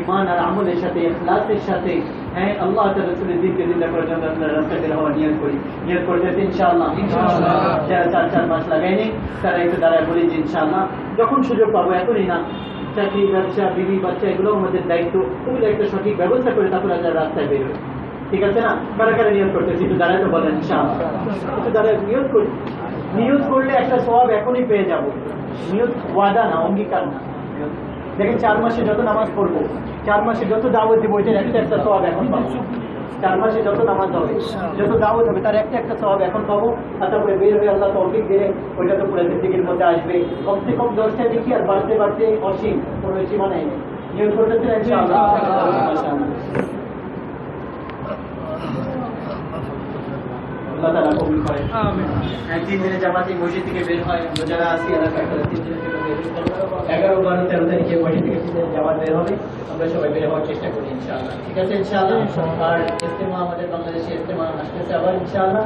Speaker 1: ইমান আর আমলের সাথে, ইখলাসের সাথে, হ্যাঁ আল্লাহ তাআলা রাসূলের দ্বীনকে জিন্দা করার জন্য আল্লাহর রাস্তায় বের হওয়ার নিয়ত করি। নিয়ত করে যাতে ইনশাআল্লাহ, ইনশাআল্লাহ যারা 4 মাস লাগায়নি তারা একটু দাঁড়ায় বলি যে ইনশাআল্লাহ যখন সুযোগ পাবো, এখনই না, চাকরি, ব্যবসা, বিবি, বাচ্চা, এগুলো আমাদের দায়িত্ব, ওগুলো একটা সঠিক ব্যবস্থা করে তারপরে যারা রাস্তায় বেরোয়। ঠিক আছে না? কারা কারা নিয়ত করতেছি একটু দাঁড়ায় তো বলেন ইনশাআল্লাহ। একটু দাঁড়ায় নিয়ত করি। নিয়ত করলে একটা সওয়াব এখনই পেয়ে যাব। নিয়ত ওয়াদা না, অঙ্গীকার না। দেখেন 4 মাসে যত নামাজ পড়বো, 4 মাসে যত দাওয়াত দিব, এটার একটা সওয়াব এখন পাবো। 4 মাসে যত নামাজ হবে, যত দাওয়াত হবে, তার একটা সওয়াব এখন পাবো। আর তারপরে বের হয়ে আল্লাহ তৌফিক দিলে ওইটা তো পুরো জিন্দেগির মধ্যে আসবে। কমসে কম 10টা দেখি, আর বাড়তে বাড়তে অসীম, কোনো সীমা নেই। নিয়ত করতেছেন ইনশাআল্লাহ? আল্লাহ তাআলা কবুল করেন। আমিন। 3 দিনে জামাতে মসজিদ থেকে বের হয়, যারা আছি এলাকায় 3 দিনের জন্য বের হই। 11, 12, 13 তারিখে মসজিদ থেকে 3 দিনে জামাত বের হবে। আমরা সবাই বের হওয়ার চেষ্টা করি ইনশাআল্লাহ। ঠিক আছে ইনশাআল্লাহ। আর ইজতেমা, আমাদের বাংলাদেশে ইজতেমা আসতেছে আবার ইনশাআল্লাহ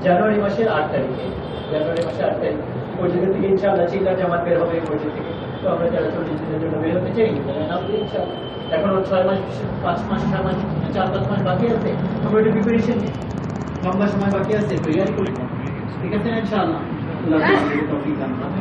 Speaker 1: জানুয়ারি মাসের 8 তারিখে। জানুয়ারি মাসের 8 তারিখ মসজিদ থেকে ইনশাআল্লাহ চিল্লা জামাত বের হবে মসজিদ থেকে। তো আমরা যারা 40 দিনের জন্য বের হতে চাই, নাম দিই ইনশাআল্লাহ। এখনো 6 মাস, 5 মাস, 6 মাস, 4-5 মাস বাকি আছে। আমরা একটু প্রিপারেশন নিই, লম্বা সময় বাকি আছে, তৈরি করি। ঠিক আছে ইনশাআল্লাহ। আল্লাহ তাআলা তৌফিক দান করুন।